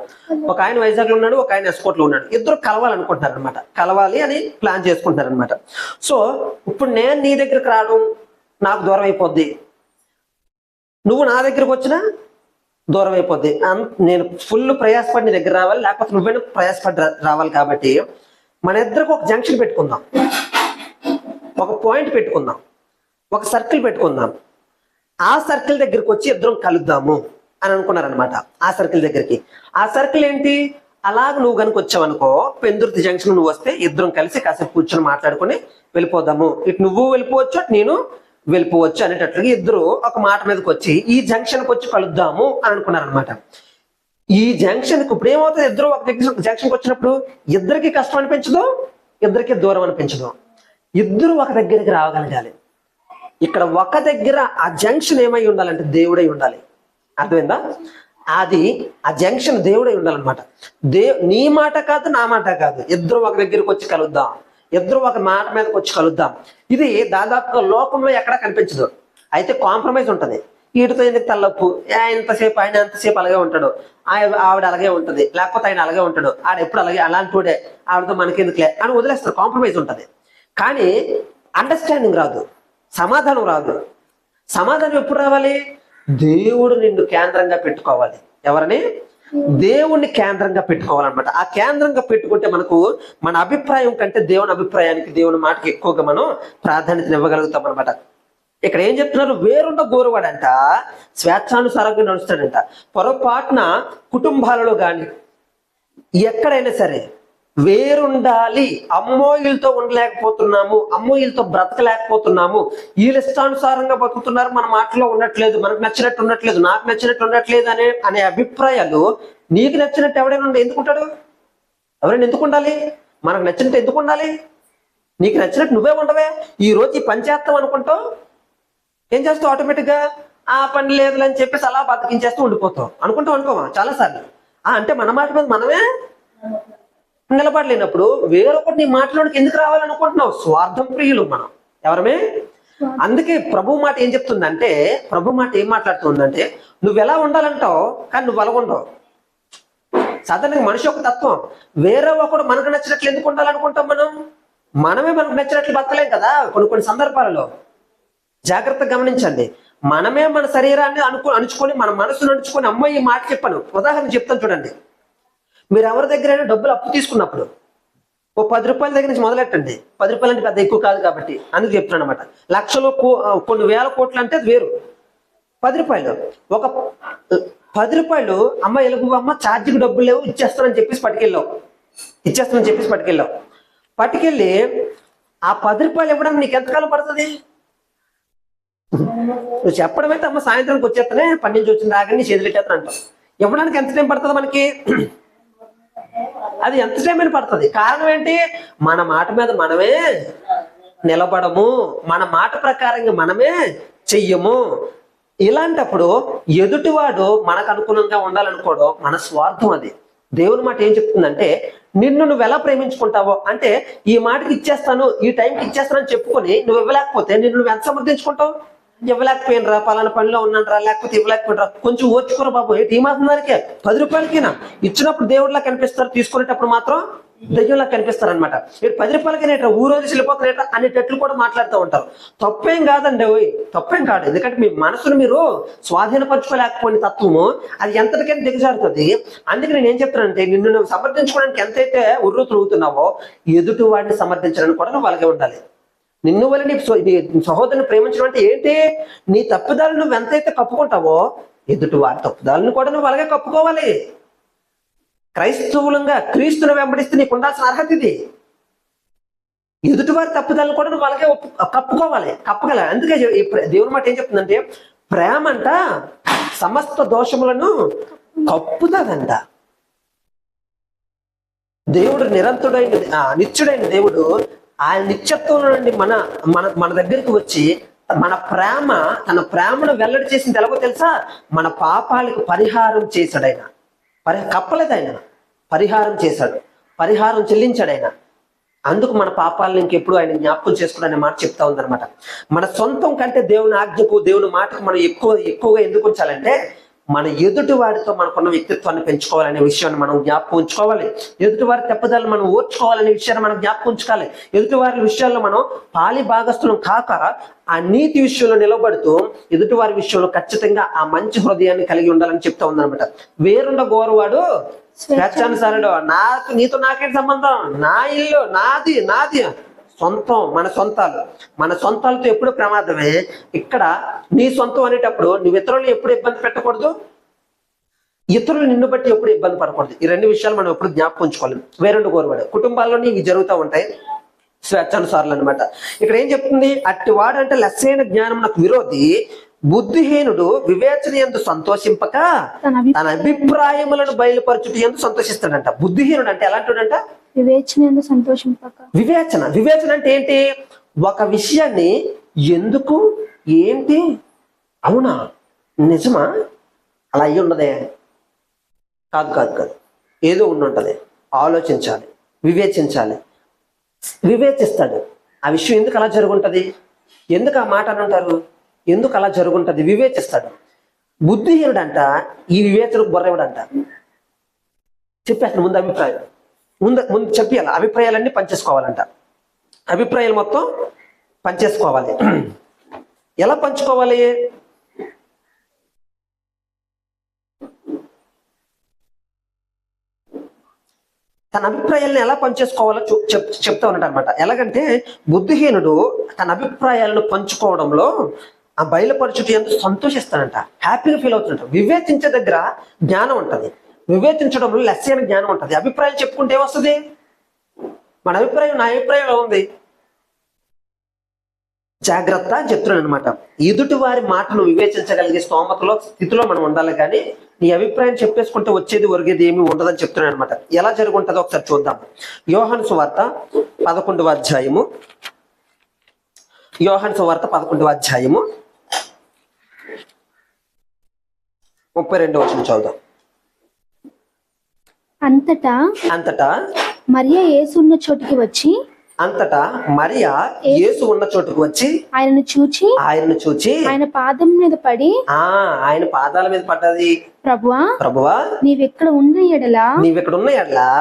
Speaker 1: ఒక ఆయన వైజాగ్లో ఉన్నాడు, ఒక ఆయన ఎస్కోట్లో ఉన్నాడు. ఇద్దరు కలవాలనుకుంటున్నారు అనమాట. కలవాలి అని ప్లాన్ చేసుకుంటారు అనమాట. సో ఇప్పుడు నేను నీ దగ్గరికి రావడం నాకు దూరం అయిపోద్ది, నువ్వు నా దగ్గరకు వచ్చినా దూరం అయిపోద్ది. నేను ఫుల్ ప్రయాసపడి నీ దగ్గర రావాలి, లేకపోతే నువ్వైనా ప్రయాసపడి రావాలి. కాబట్టి మన ఇద్దరికి ఒక జంక్షన్ పెట్టుకుందాం, ఒక పాయింట్ పెట్టుకుందాం, ఒక సర్కిల్ పెట్టుకుందాం. ఆ సర్కిల్ దగ్గరికి వచ్చి ఇద్దరం కలుద్దాము అని అనుకున్నారనమాట. ఆ సర్కిల్ దగ్గరికి. ఆ సర్కిల్ ఏంటి? అలాగ నువ్వు కనుక వచ్చావనుకో, పెందుర్తి జంక్షన్ నువ్వు వస్తే ఇద్దరం కలిసి కాసేపు కూర్చొని మాట్లాడుకుని వెళ్ళిపోదాము. ఇటు నువ్వు వెళ్ళిపోవచ్చు, అటు నేను వెళ్ళిపోవచ్చు అనేటట్లుగా ఇద్దరు ఒక మాట మీదకి వచ్చి ఈ జంక్షన్కి వచ్చి కలుద్దాము అని అనుకున్నారనమాట. ఈ జంక్షన్కి ఇప్పుడు ఏమవుతుంది? ఇద్దరు ఒక జంక్షన్కి వచ్చినప్పుడు ఇద్దరికి కష్టం అనిపించదు, ఇద్దరికి దూరం అనిపించదు. ఇద్దరు ఒక దగ్గరికి రావగలగాలి. ఇక్కడ ఒక దగ్గర ఆ జంక్షన్ ఏమై ఉండాలంటే దేవుడై ఉండాలి. అర్థమైందా? అది ఆ జంక్షన్ దేవుడై ఉండాలన్నమాట. నీ మాట కాదు, నా మాట కాదు, ఇద్దరు ఒక దగ్గరికి వచ్చి కలుద్దాం, ఇద్దరు ఒక మాట మీదకి వచ్చి కలుద్దాం. ఇది దాదాపుగా లోకంలో ఎక్కడా కనిపించదు. అయితే కాంప్రమైజ్ ఉంటుంది. వీటితో ఎందుకు తల్లొప్పు, ఆయన ఎంతసేపు అలాగే ఉంటాడు, ఆవిడ అలాగే ఉంటుంది, లేకపోతే ఆయన అలాగే ఉంటాడు, ఆడ ఎప్పుడు అలాగే అలాంటి ఆవిడతో మనకెందుకులే అని వదిలేస్తారు. కాంప్రమైజ్ ఉంటుంది. కానీ అండర్స్టాండింగ్ రాదు, సమాధానం రాదు. సమాధానం ఎప్పుడు రావాలి? దేవుడు నిన్ను కేంద్రంగా పెట్టుకోవాలి. ఎవరిని? దేవుణ్ణి కేంద్రంగా పెట్టుకోవాలన్నమాట. ఆ కేంద్రంగా పెట్టుకుంటే మనకు మన అభిప్రాయం కంటే దేవుని అభిప్రాయానికి, దేవుని మాటకి ఎక్కువగా మనం ప్రాధాన్యత ఇవ్వగలుగుతాం అనమాట. ఇక్కడ ఏం చెప్తున్నారు? వేరుండ గోరువాడంట స్వేచ్ఛానుసారంగా నడుస్తాడంట. పొరపాటున కుటుంబాలలో కానీ ఎక్కడైనా సరే వేరుండాలి, అమ్మోయిలతో ఉండలేకపోతున్నాము, అమ్మోయిలతో బ్రతకలేకపోతున్నాము, వీళ్ళ ఇష్టానుసారంగా బతుకుతున్నారు, మన మాటలో ఉండట్లేదు, మనకు నచ్చినట్టు ఉండట్లేదు, నాకు నచ్చినట్టు ఉండట్లేదు అనే అభిప్రాయాలు నీకు నచ్చినట్టు ఎవడైనా ఎందుకుంటాడు? ఎవరైనా ఎందుకు ఉండాలి? మనకు నచ్చినట్టు ఎందుకు ఉండాలి? నీకు నచ్చినట్టు నువ్వే ఉండవే. ఈ రోజు ఈ పని చేస్తాం అనుకుంటావు, ఏం చేస్తావు? ఆటోమేటిక్గా ఆ పని లేదు అని చెప్పేసి అలా బతికించేస్తూ ఉండిపోతావు. అనుకోమా చాలాసార్లు. అంటే మన మాట మీద మనమే నిలబడలేనప్పుడు వేరొకటి నీ మాటలోకి ఎందుకు రావాలనుకుంటున్నావు? స్వార్థం ప్రియులు మనం ఎవరమే. అందుకే ప్రభు మాట ఏం చెప్తుందంటే, ప్రభు మాట ఏం మాట్లాడుతుందంటే, నువ్వు ఎలా ఉండాలంటావు కానీ నువ్వు అలా ఉండవు. సాధారణంగా మనిషి ఒక తత్వం. వేరే ఒకడు మనకు నచ్చినట్లు ఎందుకు ఉండాలనుకుంటాం మనం? మనమే మనకు నచ్చినట్లు బతకలేం కదా కొన్ని సందర్భాలలో. జాగ్రత్తగా గమనించండి. మనమే మన శరీరాన్ని అణుచుకొని, మన మనసును అణుచుకొని, అమ్మ ఈ మాట చెప్పాను. ఉదాహరణ చెప్తాను చూడండి. మీరు ఎవరి దగ్గరైనా డబ్బులు అప్పు తీసుకున్నప్పుడు ఓ 10 రూపాయల దగ్గర నుంచి మొదలెట్టండి. 10 రూపాయలు అంటే పెద్ద ఎక్కువ కాదు కాబట్టి అందుకు చెప్తున్నాను అనమాట. లక్షలు కొన్ని వేల కోట్లు అంటే వేరు. 10 రూపాయలు, ఒక 10 రూపాయలు అమ్మ ఎలుగు అమ్మ ఛార్జీకి డబ్బులు లేవు, ఇచ్చేస్తానని చెప్పేసి పట్టుకెళ్ళి ఆ 10 రూపాయలు ఇవ్వడానికి నీకు ఎంతకాలం పడుతుంది? నువ్వు చెప్పడం అయితే అమ్మ సాయంత్రానికి వచ్చేస్తానే, పని నుంచి వచ్చిన రాగానే చేతులు పెట్టేస్తాను అంటాం. ఇవ్వడానికి ఎంత టైం పడుతుంది మనకి? అది ఎంత టైం అయినా పడుతుంది. కారణం ఏంటి? మన మాట మీద మనమే నిలబడము, మన మాట ప్రకారంగా మనమే చెయ్యము. ఇలాంటప్పుడు ఎదుటివాడు మనకు అనుకూలంగా ఉండాలనుకోవడం మన స్వార్థం. అది దేవుని మాట ఏం చెప్తుందంటే, నిన్ను నువ్వు ఎలా ప్రేమించుకుంటావో, అంటే ఈ మాటకి ఇచ్చేస్తాను, ఈ టైంకి ఇచ్చేస్తాను అని చెప్పుకొని నువ్వు ఇవ్వలేకపోతే నిన్ను నువ్వు ఎంత సమర్థించుకుంటావు? ఇవ్వలేకపోయినరా, పలానా పనిలో ఉన్నానరా, లేకపోతే ఇవ్వలేకపోయినరా, కొంచెం ఓర్చుకోరా బాబు. ఏంటి ఈ మాత్రం దానికే 10 రూపాయలకినా ఇచ్చినప్పుడు దేవుడిలా కనిపిస్తారు, తీసుకునేటప్పుడు మాత్రం దయ్యంలా కనిపిస్తారు అనమాట. 10 రూపాయలకినేట ఊరోజు వెళ్ళిపోతున్నట అనేటట్లు కూడా మాట్లాడుతూ ఉంటారు. తప్పేం కాదండి, తప్పేం కాదు. ఎందుకంటే మీ మనసును మీరు స్వాధీనపరచుకోలేకపోయిన తత్వము అది ఎంతటికైనా దిగజారుతుంది. అందుకే నేను ఏం చెప్తానంటే, నిన్ను నువ్వు సమర్థించుకోవడానికి ఎంతైతే ఉర్రు తిరుగుతున్నావో ఎదుటి వాడిని సమర్థించడానికి కూడా నువ్వు అలాగే ఉండాలి. నిన్ను వల్ల నీ సహోదరుని ప్రేమించడం అంటే ఏంటి? నీ తప్పుదాలను నువ్వు ఎంతైతే కప్పుకుంటావో ఎదుటి వారి తప్పుదాలను కూడా నువ్వు అలాగే కప్పుకోవాలి. క్రైస్తవులంగా క్రీస్తుని వెంబడిస్తే నీకు ఉండాల్సిన అర్హత ఇది. ఎదుటివారి తప్పుదాలను కూడా నువ్వు అలాగే కప్పగల. అందుకే దేవుని మాట ఏం చెప్తుందంటే, ప్రేమ అంట సమస్త దోషములను కప్పుతుందంట. దేవుడు నిత్యుడైన దేవుడు ఆయన నిత్యత్వం నుండి మన దగ్గరికి వచ్చి తన ప్రేమను వెల్లడి చేసింది ఎలాగో తెలుసా? మన పాపాలకు పరిహారం చేశాడు ఆయన. కప్పలేదు ఆయన, పరిహారం చేశాడు, పరిహారం చెల్లించాడు ఆయన. అందుకు మన పాపాలను ఇంకెప్పుడు ఆయన జ్ఞాపకం చేసుకోవడం అనే మాట చెప్తా ఉందన్నమాట. మన సొంతం కంటే దేవుని ఆజ్ఞకు, దేవుని మాటకు మనం ఎక్కువగా ఎందుకు ఉంచాలంటే, మన ఎదుటి వాడితో మనకున్న వ్యక్తిత్వాన్ని పెంచుకోవాలనే విషయాన్ని మనం జ్ఞాపకం ఉంచుకోవాలి. ఎదుటి వారి తప్పుదలను మనం ఓర్చుకోవాలనే విషయాన్ని మనం జ్ఞాపకం ఉంచుకోవాలి. ఎదుటి వారి విషయాల్లో మనం పాలి భాగస్థులం కాక ఆ నీతి విషయంలో నిలబడుతూ ఎదుటి వారి విషయంలో ఖచ్చితంగా ఆ మంచి హృదయాన్ని కలిగి ఉండాలని చెప్తా ఉందన్నమాట. వేరుండ గోరువాడు స్వేచ్ఛానుసారుడు. నీతో నాకేంటి సంబంధం? నా ఇల్లు నాది సొంతం, మన సొంతాలతో ఎప్పుడు ప్రమాదమే. ఇక్కడ నీ సొంతం అనేటప్పుడు నువ్వు ఇతరులను ఎప్పుడు ఇబ్బంది పెట్టకూడదు, ఇతరులు నిన్ను బట్టి ఎప్పుడు ఇబ్బంది పడకూడదు. ఈ 2 విషయాలు మనం ఎప్పుడు జ్ఞాపకం ఉంచుకోవాలి. వేరుండు గోరువాడు కుటుంబాల్లోని ఇవి జరుగుతూ ఉంటాయి, స్వేచ్ఛానుసారులు అనమాట. ఇక్కడ ఏం చెప్తుంది? అట్టివాడు అంటే లెస్సైన జ్ఞానం నాకు విరోధి, బుద్ధిహీనుడు వివేచన యందు సంతోషింపక తన అభిప్రాయములను బయలుపరచుట యందు సంతోషిస్తాడంట. బుద్ధిహీనుడు అంటే ఎలాంటివాడంట? వివేచన అంటే ఏంటి? ఒక విషయాన్ని ఎందుకు, ఏంటి, అవునా, నిజమా, అలా అయ్యి ఉన్నదే, కాదు, ఏదో ఉండుంటది, ఆలోచించాలి, వివేచిస్తాడు. ఆ విషయం ఎందుకు అలా జరుగుంటది, ఎందుకు ఆ మాట అని అంటారు, ఎందుకు అలా జరుగుంటది, వివేచిస్తాడు. బుద్ధిహీనుడంట ఈ వివేచనకు బొర్రెవడంట. చెప్పేస్తాను ముందు అభిప్రాయం, ముందు చెప్పాలి, అభిప్రాయాలన్నీ పనిచేసుకోవాలంట. అభిప్రాయాలు మొత్తం పంచేసుకోవాలి. ఎలా పంచుకోవాలి? తన అభిప్రాయాలను ఎలా పనిచేసుకోవాలో చెప్తా ఉన్నట్టు అనమాట. ఎలాగంటే బుద్ధిహీనుడు తన అభిప్రాయాలను పంచుకోవడంలో ఆ బయలుపరచుట ఎంతో సంతోషిస్తాడంట, హ్యాపీగా ఫీల్ అవుతుంట. వివేచించే దగ్గర జ్ఞానం ఉంటుంది, వివేచించడంలో లెస్ అయిన జ్ఞానం ఉంటుంది. అభిప్రాయం చెప్పుకుంటే ఏమొస్తుంది? మన అభిప్రాయం నా అభిప్రాయం ఎలా ఉంది? జాగ్రత్త అని చెప్తున్నాను అనమాట. ఎదుటి వారి మాటను వివేచించగలిగే స్థితిలో మనం ఉండాలి, కానీ నీ అభిప్రాయం చెప్పేసుకుంటే వచ్చేది ఒరిగేది ఏమీ ఉండదని చెప్తున్నాను అనమాట. ఎలా జరుగుంటుందో ఒకసారి చూద్దాం. యోహాను సువార్త 11వ అధ్యాయము, యోహాను సువార్త 11వ అధ్యాయము 32వ వచనం చదువుదాం. అంతటా
Speaker 2: మరియా యేసు ఉన్న చోటికి వచ్చి
Speaker 1: యేసు ఉన్న చోటుకు వచ్చి
Speaker 2: ఆయనను చూచి ఆయన పాదం మీద పడి
Speaker 1: ఆయన పాదాల మీద పడ్డది. ప్రభువా
Speaker 2: నీవెక్కడ ఉన్న ఎడలా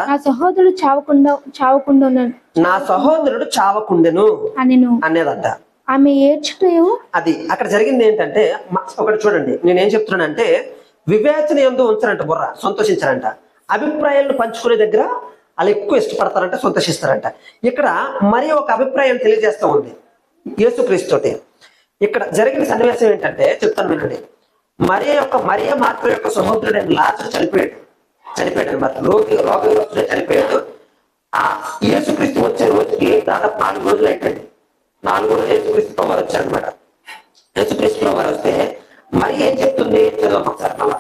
Speaker 2: నా సహోదరుడు
Speaker 1: చావకుండెను అనేదంట.
Speaker 2: ఆమె ఏడ్చుటయు.
Speaker 1: అది అక్కడ జరిగింది ఏంటంటే, ఒకటి చూడండి, నేనేం చెప్తున్నానంటే, వివేచన యందు ఉంచారంట, బుర్ర సంతోషించారంట. అభిప్రాయాలను పంచుకునే దగ్గర వాళ్ళు ఎక్కువ ఇష్టపడతారంట, సంతోషిస్తారంట. ఇక్కడ మరి ఒక అభిప్రాయం తెలియజేస్తూ ఉంది యేసుక్రీస్తుతోటి. ఇక్కడ జరిగిన సన్నివేశం ఏంటంటే చెప్తాను వినండి. మరియ మార్త యొక్క సహోదరుడైన లాజరు చనిపోయాడు అనమాట. రోగగ్రస్తుడే చనిపోయాడు. ఆ యేసుక్రీస్తు వచ్చే రోజుకి దాదాపు 4 రోజులు అయిపోయింది. 4 రోజులు యేసుక్రీస్తు ప్రభువారు వచ్చారనమాట. యేసుక్రీస్తు ప్రభువారు వస్తే మరి ఏం చెప్తుంది చదువు ఒకసారి మళ్ళా.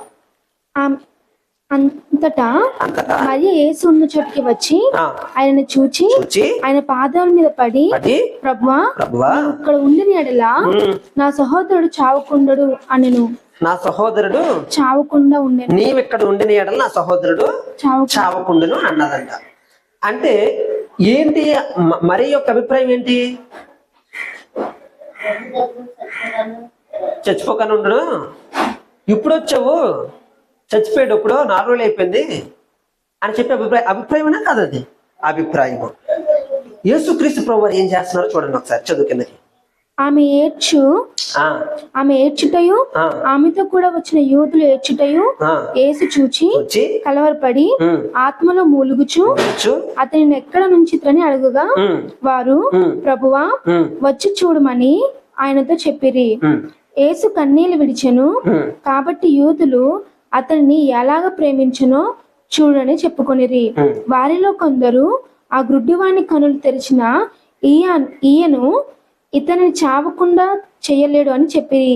Speaker 2: అంతటా మరియ యేసు ఉన్న చోటికి వచ్చి ఆయనను చూచి ఆయన పాదాల మీద పడి, ప్రభువా ఇక్కడ ఉండిన ఎడలా నా సహోదరుడు చావకుండడు అనెను.
Speaker 1: నా సహోదరుడు
Speaker 2: చావకుండా ఉండేను.
Speaker 1: నీవిక్కడ ఉండిన ఎడల నా సహోదరుడు చావకుండును అన్నదంట. అంటే ఏంటి మరి యొక్క అభిప్రాయం ఏంటి? చచ్చిపోకనే ఉండడు, ఇప్పుడు వచ్చావు, చచ్చిపోయాడు, ఇప్పుడు 4 రోజులు అయిపోయింది అని చెప్పి అభిప్రాయమేనా కాదు? అది అభిప్రాయము. యేసుక్రీస్తు ప్రభువారు ఏం చేస్తున్నారో చూడండి ఒకసారి, చదువు కిందకి.
Speaker 2: ఆమె ఏడ్చుటయు ఆమెతో కూడా వచ్చిన యూదులు ఏడ్చుటయు యేసు చూచి కలవరపడి ఆత్మలో మూలుగుచు అతనిని ఎక్కడ నుంచి అడుగుగా వారు, ప్రభువా వచ్చి చూడమని ఆయనతో చెప్పిరి. యేసు కన్నీళ్లు విడిచెను. కాబట్టి యూదులు అతన్ని ఎలాగ ప్రేమించునో చూడని చెప్పుకొనిరి. వారిలో కొందరు ఆ గ్రుడ్డివాణి కనులు తెరిచిన ఈయను ఇతనిని చావకుండా చెయ్యలేడా అని చెప్పిరి.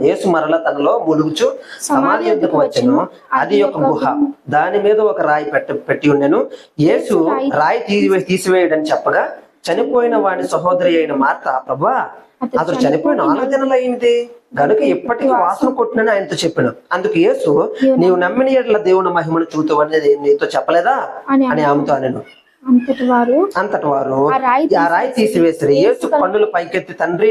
Speaker 1: యేసు మరల తనలో ములుగుచు సమాధి యొద్దకు వచ్చెను. అది ఒక గుహ, దాని మీద ఒక రాయి పెట్టి ఉండెను. యేసు రాయి తీసివేయడని చెప్పగా చనిపోయిన వాడి సహోదరి అయిన మార్త, ప్రభువా అతడు చనిపోయిన 4 దినాలు అయింది గనుక ఇప్పటికీ వాసన కొట్టినని ఆయనతో చెప్పాను. అందుకు యేసు, నీవు నమ్మిన యెడల దేవుని మహిమను చూతావు అనేది నీతో చెప్పలేదా అని ఆమెతో అనెను. అంతటి వారు ఆ రాయి తీసివేసిరి. యేసు కన్నులు పైకెత్తి, తండ్రి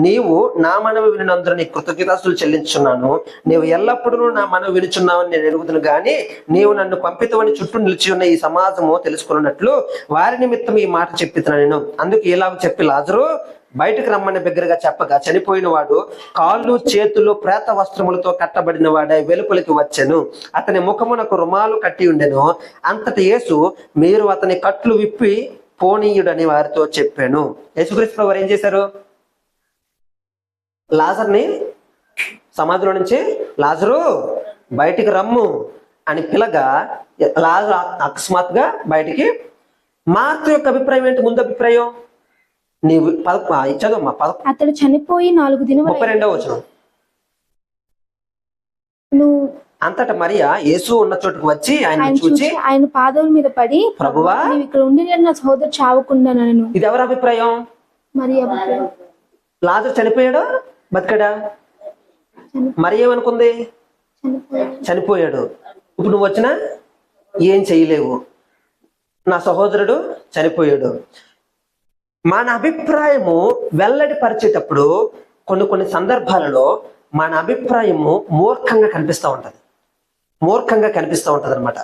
Speaker 1: నీవు నా మనవి వినినందున నీ కృతజ్ఞతాస్తులు చెల్లించున్నాను. నీవు ఎల్లప్పుడూ నా మనవి వినుచున్నావని నేను ఎరుగుదును గాని నీవు నన్ను పంపితవని చుట్టూ నిలిచి ఉన్న ఈ సమాజము తెలుసుకున్నట్లు వారి నిమిత్తం ఈ మాట చెప్పితున్నా నేను. అందుకు ఇలాగ చెప్పి లాజరు బయటకు రమ్మని బిగ్గరగా చెప్పగా చనిపోయిన వాడు కాళ్ళు చేతులు ప్రేత వస్త్రములతో కట్టబడిన వాడై వెలుపలికి వచ్చెను. అతని ముఖమునకు రుమాలు కట్టి ఉండెను. అంతటి యేసు, మీరు అతని కట్లు విప్పి పోనీయుడని వారితో చెప్పాను. యేసుక్రీస్తు వారు ఏం చేశారు? లాజర్ని సమాధిలో నుంచి, లాజరు బయటికి రమ్ము అని పిలగా లాజరు అకస్మాత్తుగా బయటికి. మార్త యొక్క అభిప్రాయం ఏంటి? ముందు అభిప్రాయం నీవు చదువు.
Speaker 2: అతడు చనిపోయి 4 దినాలు
Speaker 1: 32వ వచనం. అంతటా మరియా యేసు ఉన్న చోటుకు వచ్చి ఆయన చూచి
Speaker 2: ఆయన పాదాల మీద పడి,
Speaker 1: ప్రభువా
Speaker 2: నీవు ఇక్కడ ఉండి నా సహోదరుడు చావకుండా అనెను.
Speaker 1: ఇది ఎవరి అభిప్రాయం?
Speaker 2: మరియా అభిప్రాయం.
Speaker 1: లాజరు చనిపోయాడా బతికాడా? మరి ఏమనుకుంది? చనిపోయాడు. ఇప్పుడు నువ్వు వచ్చినా ఏం చెయ్యలేవు, నా సహోదరుడు చనిపోయాడు. మన అభిప్రాయము వెల్లడి పరిచేటప్పుడు కొన్ని సందర్భాలలో మన అభిప్రాయము మూర్ఖంగా కనిపిస్తూ ఉంటది అనమాట.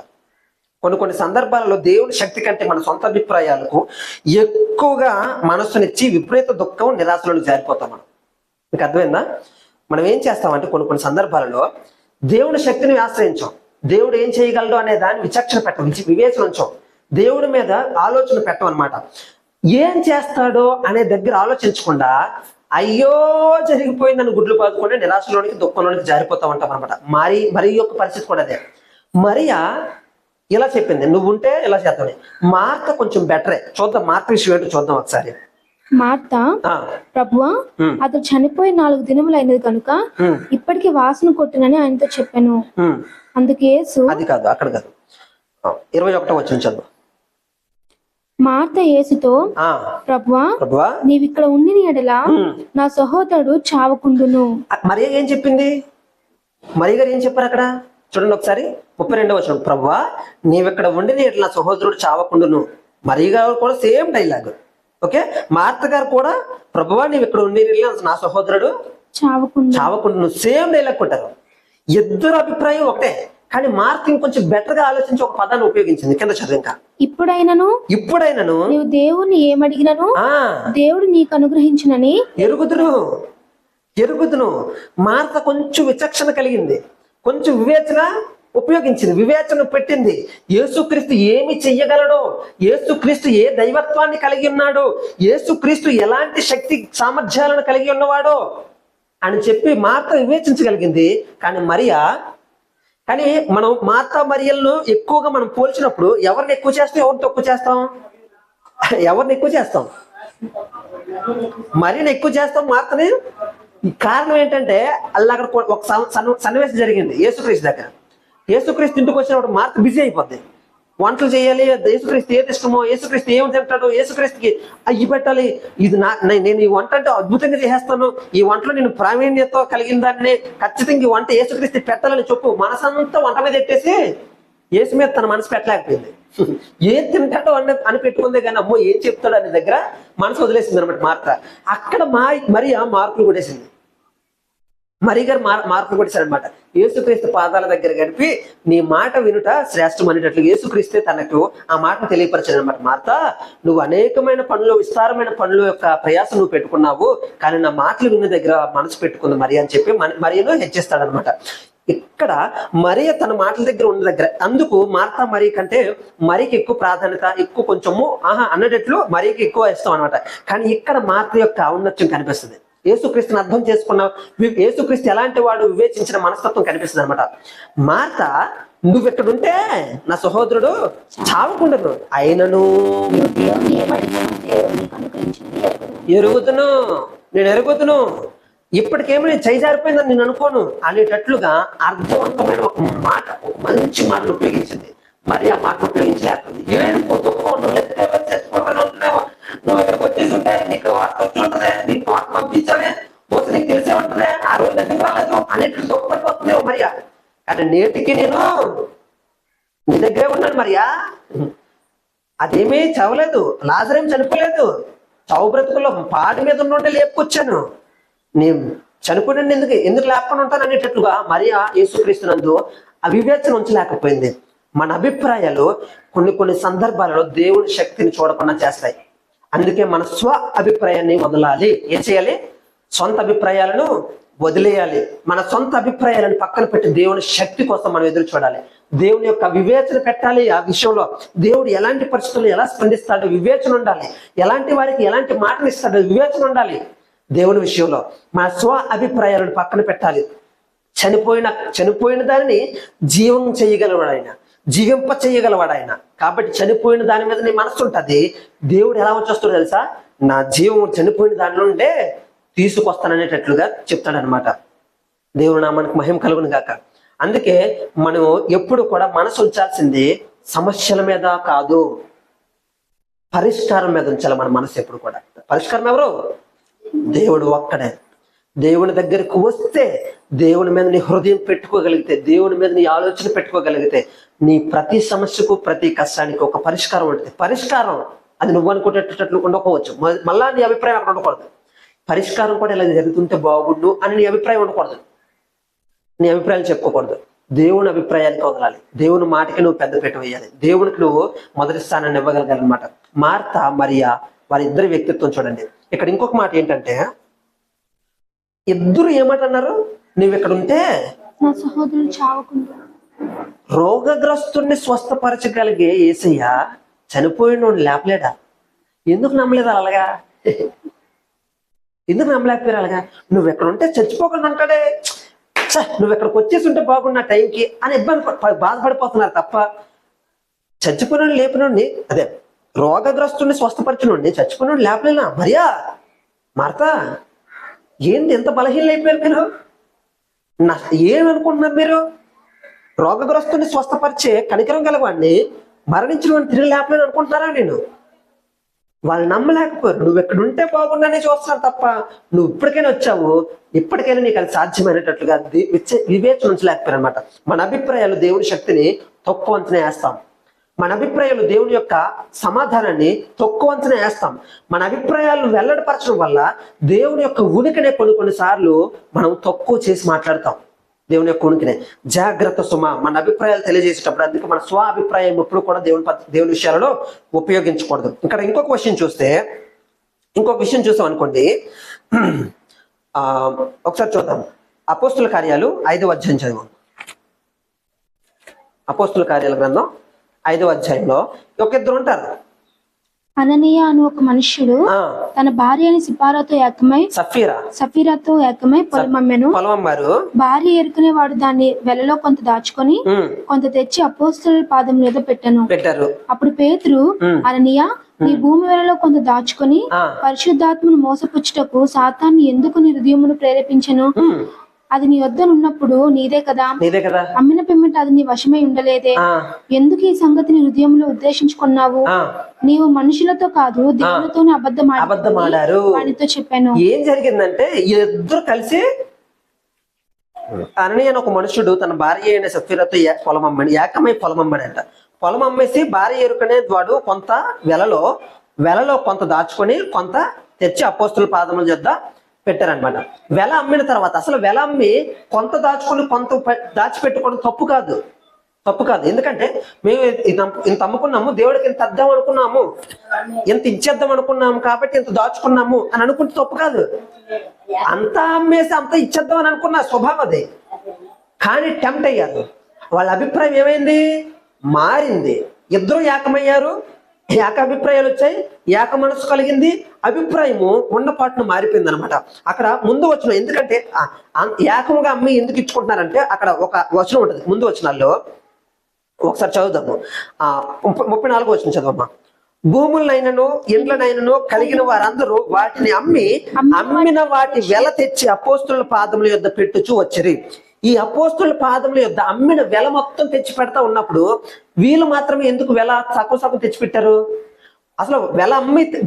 Speaker 1: కొన్ని సందర్భాలలో దేవుని శక్తి కంటే మన సొంత అభిప్రాయాలకు ఎక్కువగా మనస్సునిచ్చి విపరీత దుఃఖం నిరాశలోకి జారిపోతాం మనం. మీకు అర్థమైందా? మనం ఏం చేస్తామంటే కొన్ని సందర్భాలలో దేవుని శక్తిని ఆశ్రయించాం, దేవుడు ఏం చేయగలడు అనే దాన్ని విచక్షణ పెట్టం, వివేచన ఉంచాం, దేవుడి మీద ఆలోచన పెట్టం అనమాట. ఏం చేస్తాడో అనే దగ్గర ఆలోచించకుండా అయ్యో జరిగిపోయిందని గుడ్లు పాదుకొని నిరాశలోనికి దుఃఖంలోనికి జారిపోతా ఉంటాం అనమాట. మరి యొక్క పరిస్థితి కూడా అదే. మరియా ఇలా చెప్పింది, నువ్వు ఉంటే ఇలా చేద్దామని. మార్త కొంచెం బెటరే. చూద్దాం మార్త విషయం ఏంటో చూద్దాం ఒకసారి.
Speaker 2: మార్త, ప్రభువా అతడు చనిపోయి 4 దినములు అయినది కనుక ఇప్పటికి వాసన కొట్టునని ఆయనతో చెప్పాను. అందుకు యేసు,
Speaker 1: అది కాదు, అక్కడ కాదు, 21వ వచనం చదువు.
Speaker 2: మార్త యేసుతో, ప్రభువా నీవిక్కడ ఉండిన ఎడల నా సహోదరుడు చావకుండును.
Speaker 1: మరియ ఏం చెప్పింది? మరియ గారు ఏం చెప్పారు అక్కడ చూడండి ఒకసారి. 32వ వచనం, ప్రభువా నీవిక్కడ ఉండిన ఎడల నా సహోదరుడు చావకుండును. మరియ గారు కూడా సేమ్ డైలాగ్. ఓకే, మార్త గారు కూడా ప్రభువా నీవు ఇక్కడ ఉండి నా సహోదరుడు చావకుండును, సేమ్ డైలాగ్ కొట్టారు. ఇద్దరు అభిప్రాయం ఒకటే, కానీ మార్త ఇంకొంచెం బెటర్ గా ఆలోచించి ఒక పదాన్ని ఉపయోగించింది. కింద చదువు. ఇంకా ఇప్పుడైనను
Speaker 2: నీవు దేవుని ఏమడిగినను దేవుడు నీకు అనుగ్రహించునని
Speaker 1: ఎరుగుదును. మార్త కొంచెం విచక్షణ కలిగింది, కొంచెం వివేచన ఉపయోగించింది, వివేచన పెట్టింది. యేసుక్రీస్తు ఏమి చెయ్యగలడో, యేసుక్రీస్తు ఏ దైవత్వాన్ని కలిగి ఉన్నాడో, యేసుక్రీస్తు ఎలాంటి శక్తి సామర్థ్యాలను కలిగి ఉన్నవాడో అని చెప్పి మార్త వివేచించగలిగింది. కానీ మనం మార్త మరియలను ఎక్కువగా మనం పోల్చినప్పుడు ఎవరిని ఎక్కువ చేస్తాం, ఎవరిని తక్కువ చేస్తాం? ఎవరిని ఎక్కువ చేస్తాం? మరియని ఎక్కువ చేస్తాం, మార్తని. కారణం ఏంటంటే అలా అక్కడ ఒక సన్నివేశం జరిగింది యేసుక్రీస్తు దగ్గర. యేసుక్రీస్తు ఇంటికి వచ్చినప్పుడు మార్త బిజీ అయిపోద్ది. వంటలు చేయాలి, యేసుక్రీస్తు ఏది ఇష్టమో, యేసుక్రీస్తు ఏమి తింటాడో, యేసుక్రీస్తుకి అయ్యి పెట్టాలి, ఇది నేను ఈ వంట అంటే అద్భుతంగా చేసేస్తాను, ఈ వంటలో నేను ప్రావీణ్యత కలిగిన దాన్ని ఖచ్చితంగా ఈ వంట యేసుక్రీస్తు పెట్టాలని చెప్పు మనసంతా వంట మీద పెట్టేసి యేసు మీద తన మనసు పెట్టలేకపోయింది. ఏం తింటాడో అని పెట్టుకుందే కానీ అమ్మో ఏం చెప్తాడు అనే దగ్గర మనసు వదిలేసింది అనమాట మార్త. అక్కడ మరియ మార్పులు కొట్టేసింది. మరియ గారు మార్పులు కొట్టేశారు అనమాట. యేసుక్రీస్తు పాదాల దగ్గర గడిపి నీ మాట వినుట శ్రేష్టం అనేటట్లు యేసుక్రీస్తే తనకు ఆ మాటను తెలియపరిచాడు అనమాట. మార్త, నువ్వు అనేకమైన పనులు, విస్తారమైన పనుల యొక్క ప్రయాసం నువ్వు పెట్టుకున్నావు, కానీ నా మాటలు విన్న దగ్గర మనసు పెట్టుకుంది మరి అని చెప్పి మరియను హెచ్చిస్తాడనమాట. ఇక్కడ మరియ తన మాటల దగ్గర ఉన్న దగ్గర అందుకు మార్త మరి కంటే మరికి ఎక్కువ ప్రాధాన్యత, ఎక్కువ కొంచెము అన్నట్లు మరికి ఎక్కువ ఇస్తాం అనమాట. కానీ ఇక్కడ మార్త యొక్క ఔన్నత్యం కనిపిస్తుంది. యేసుక్రీస్తుని అర్థం చేసుకున్న, యేసుక్రీస్తు ఎలాంటి వాడు వివేచించిన మనస్తత్వం కనిపిస్తుంది అనమాట. మార్త, నువ్వు ఎక్కడుంటే నా సహోదరుడు చావకుండను, అయినను నేను ఎరుగుతును, ఇప్పటికేమో నేను చేయి జారిపోయిందని నేను అనుకోను అనేటట్లుగా అర్థవంతమైన ఒక మాట, మంచి మాటలు ఉపయోగించింది. మరి ఆ మాట ఉపయోగించలేకపోయింది. నువ్వు ఇక్కడికి వచ్చేసి ఉంటే నీకు వార్త వస్తుంటదే, నీకు వార్త పంపించాలి, పోతే నీకు తెలిసే ఉంటుందే, ఆ రోజు దగ్గర రాలేదు అనేట్లు దుఃఖపడిపోతుందేమో మరియా. కానీ నేటికి నేను నీ దగ్గరే ఉన్నాను మరియా. అదేమీ చవలేదు, లాజరేం చనిపోలేదు, చావు బ్రతుకుల్లో పాటి మీద ఉన్నోటే లేపుకొచ్చాను, నేను చనిపోయిన ఎందుకు లేకుండా ఉంటాను అనేటట్లుగా మరియా యేసుక్రీస్తునందు అవివేచన ఉంచలేకపోయింది. మన అభిప్రాయాలు కొన్ని సందర్భాలలో దేవుని శక్తిని చూడకుండా చేస్తాయి. అందుకే మన స్వ అభిప్రాయాన్ని వదలాలి. ఏం చేయాలి? సొంత అభిప్రాయాలను వదిలేయాలి. మన సొంత అభిప్రాయాలను పక్కన పెట్టి దేవుని శక్తి కోసం మనం ఎదురు చూడాలి. దేవుని యొక్క వివేచన పెట్టాలి. ఆ విషయంలో దేవుడు ఎలాంటి పరిస్థితుల్లో ఎలా స్పందిస్తాడో వివేచన ఉండాలి. ఎలాంటి వారికి ఎలాంటి మాటలు ఇస్తాడో వివేచన ఉండాలి. దేవుని విషయంలో మన స్వ అభిప్రాయాలను పక్కన పెట్టాలి. చనిపోయిన దానిని జీవం చేయగలవాడు ఆయన, జీవింప చేయగలవాడు ఆయన. కాబట్టి చనిపోయిన దాని మీద నీ మనసు ఉంటుంది. దేవుడు ఎలా వచ్చేస్తాడో తెలుసా? నా జీవం చనిపోయిన దాని నుండే తీసుకొస్తాననేటట్లుగా చెప్తాడనమాట. దేవుడు నామానికి మహిమ కలుగును గాక. అందుకే మనం ఎప్పుడు కూడా మనసు ఉంచాల్సింది సమస్యల మీద కాదు, పరిష్కారం మీద ఉంచాలి మన మనసు ఎప్పుడు కూడా. పరిష్కారం ఎవరు? దేవుడు ఒక్కడే. దేవుని దగ్గరికి వస్తే, దేవుని మీద నీ హృదయం పెట్టుకోగలిగితే, దేవుని మీద నీ ఆలోచన పెట్టుకోగలిగితే నీ ప్రతి సమస్యకు, ప్రతి కష్టానికి ఒక పరిష్కారం ఉంటుంది. పరిష్కారం అది నువ్వు అనుకునేటట్లు ఉండకపోవచ్చు, మళ్ళా నీ అభిప్రాయం అక్కడ ఉండకూడదు. పరిష్కారం కూడా ఇలా జరుగుతుంటే బాగుండు అని నీ అభిప్రాయం ఉండకూడదు, నీ అభిప్రాయాలు చెప్పుకోకూడదు. దేవుని అభిప్రాయానికి వదలాలి, దేవుని మాటకి నువ్వు పెద్దపీట వేయాలి, దేవునికి నువ్వు మొదటి స్థానాన్ని ఇవ్వగలగాలన్నమాట. మార్త మరియా వారిద్దరి వ్యక్తిత్వం చూడండి. ఇక్కడ ఇంకొక మాట ఏంటంటే, ఇద్దరు ఏమాట అన్నారు, నువ్వు ఇక్కడ ఉంటే
Speaker 2: నా సహోదరుడు చావకుండా.
Speaker 1: రోగగ్రస్తుడిని స్వస్థపరచగలిగే యేసయ్య చనిపోయిన లేపలేడా? ఎందుకు నమ్మలేదు అలాగా? ఎందుకు నమ్మలేకపోయారు అలాగా? నువ్వు ఎక్కడ ఉంటే చచ్చిపోకుండా అంటాడే, నువ్వు ఎక్కడికి వచ్చేసి ఉంటే బాగున్నా టైంకి అని బాధపడిపోతున్నారు తప్ప, చచ్చిపోయిన లేపినోడిని, అదే రోగగ్రస్తుడిని స్వస్థపరచినోడిని చచ్చిపోయిన లేపలేనా? మరియా, మార్తా, ఏంది ఎంత బలహీనలు అయిపోయారు మీరు? ఏమనుకుంటున్నారు మీరు? రోగగ్రస్తుని స్వస్థపరిచే కనికరం గలవాడిని మరణించిన వాడిని తిరిగి లేపలేని అనుకుంటున్నారా? నేను వాళ్ళు నమ్మలేకపోయారు. నువ్వు ఎక్కడ ఉంటే బాగుండానే చూస్తున్నారు తప్ప, నువ్వు ఇప్పటికైనా వచ్చావు, ఇప్పటికైనా నీకు అది సాధ్యమైనట్లుగా వివేచన ఉంచలేకపోయారు అనమాట. మన అభిప్రాయాలు దేవుని శక్తిని తక్కువ అంచనా వేస్తాం, మన అభిప్రాయాలు దేవుని యొక్క సమాధానాన్ని తక్కువ అంచనా వేస్తాం, మన అభిప్రాయాలను వెల్లడిపరచడం వల్ల దేవుని యొక్క ఉనికినే కొన్నిసార్లు మనం తక్కువ చేసి మాట్లాడతాం. దేవుని యొక్క ఉనికినే జాగ్రత్త సుమ, మన అభిప్రాయాలు తెలియజేసేటప్పుడు. అందుకే మన స్వ అభిప్రాయం ఎప్పుడు కూడా దేవుని విషయాలలో ఉపయోగించకూడదు. ఇక్కడ ఇంకొక విషయం చూసాం అనుకోండి. ఒకసారి చూద్దాం. అపోస్తుల కార్యాలు 5వ అధ్యాయం చదువు. అపోస్తుల కార్యాల గ్రంథం 5వ అధ్యాయంలో ఇద్దరు ఉంటారు.
Speaker 2: అననీయ అను ఒక మనుష్యుడు తన భార్య అని సఫీరాతో ఏకమై పొలమమ్మెను. భార్య ఎరుకునే వాడు దాన్ని వెలలో కొంత దాచుకొని కొంత తెచ్చి అపోస్తలుల పాదం మీద పెట్టారు. అప్పుడు పేతురు, అననీయ, నీ భూమి వెలలో కొంత దాచుకొని పరిశుద్ధాత్మను మోసపుచ్చుటకు సాతాన్ని ఎందుకు నీ హృదయమును ప్రేరేపించెను? అది నీ వద్ద ఉన్నప్పుడు నీదే కదా, అమ్మిన పిమ్మట అది నీ వశమై ఉండలేదే? ఎందుకు ఈ సంగతిని హృదయంలో ఉద్దేశించుకున్నావు? నీవు మనుషులతో కాదు దేవునితోనే అబద్ధమాడారు వానితో చెప్పాను.
Speaker 1: ఏం జరిగిందంటే, ఇద్దరు కలిసి, అననీయ ఒక మనుషుడు తన భార్య అయిన సఫీరాతో ఏకమై పొలం అమ్మాడంట. పొలం అమ్మేసి భార్య ఎరుకనే వాడు కొంత వెలలో కొంత దాచుకొని కొంత తెచ్చి అపోస్తుల పాదముల యొద్ద పెట్టారనమాట. వెల అమ్మిన తర్వాత, అసలు వెల అమ్మి కొంత దాచుకొని కొంత దాచిపెట్టుకోవడం తప్పు కాదు. ఎందుకంటే మేము ఇంత అమ్ముకున్నాము, దేవుడికి ఇంత అద్దాం అనుకున్నాము, ఇంత ఇచ్చేద్దాం అనుకున్నాము కాబట్టి ఇంత దాచుకున్నాము అని అనుకుంటే తప్పు కాదు. అంతా అమ్మేసి అంత ఇచ్చేద్దాం అని అనుకున్న స్వభావం అది. కానీ టెంప్ట్ అయ్యారు. వాళ్ళ అభిప్రాయం ఏమైంది? మారింది. ఇద్దరు ఏకమయ్యారు, ఏకాభిప్రాయాలు వచ్చాయి, ఏక మనసు కలిగింది, అభిప్రాయము ఉన్నపాటును మారిపోయింది అనమాట. అక్కడ ముందు వచ్చిన, ఎందుకంటే ఏకముగా అమ్మి ఎందుకు ఇచ్చుకుంటున్నారంటే, అక్కడ ఒక వచనం ఉంటుంది ముందు వచనాల్లో, ఒకసారి చదువుదాము. 34వ వచనం చదవమ్మా. భూములనైనను ఇండ్లనైనను కలిగిన వారందరూ వాటిని అమ్మిన వాటి వెల తెచ్చి అపోస్తుల పాదముల యొద్ద పెట్టుచూ వచ్చిరి. ఈ అపోస్తుల పాదముల యొద్ద అమ్మిన వెల మొత్తం తెచ్చి పెడతా ఉన్నప్పుడు వీళ్ళు మాత్రమే ఎందుకు వెల సగం తెచ్చిపెట్టారు? అసలు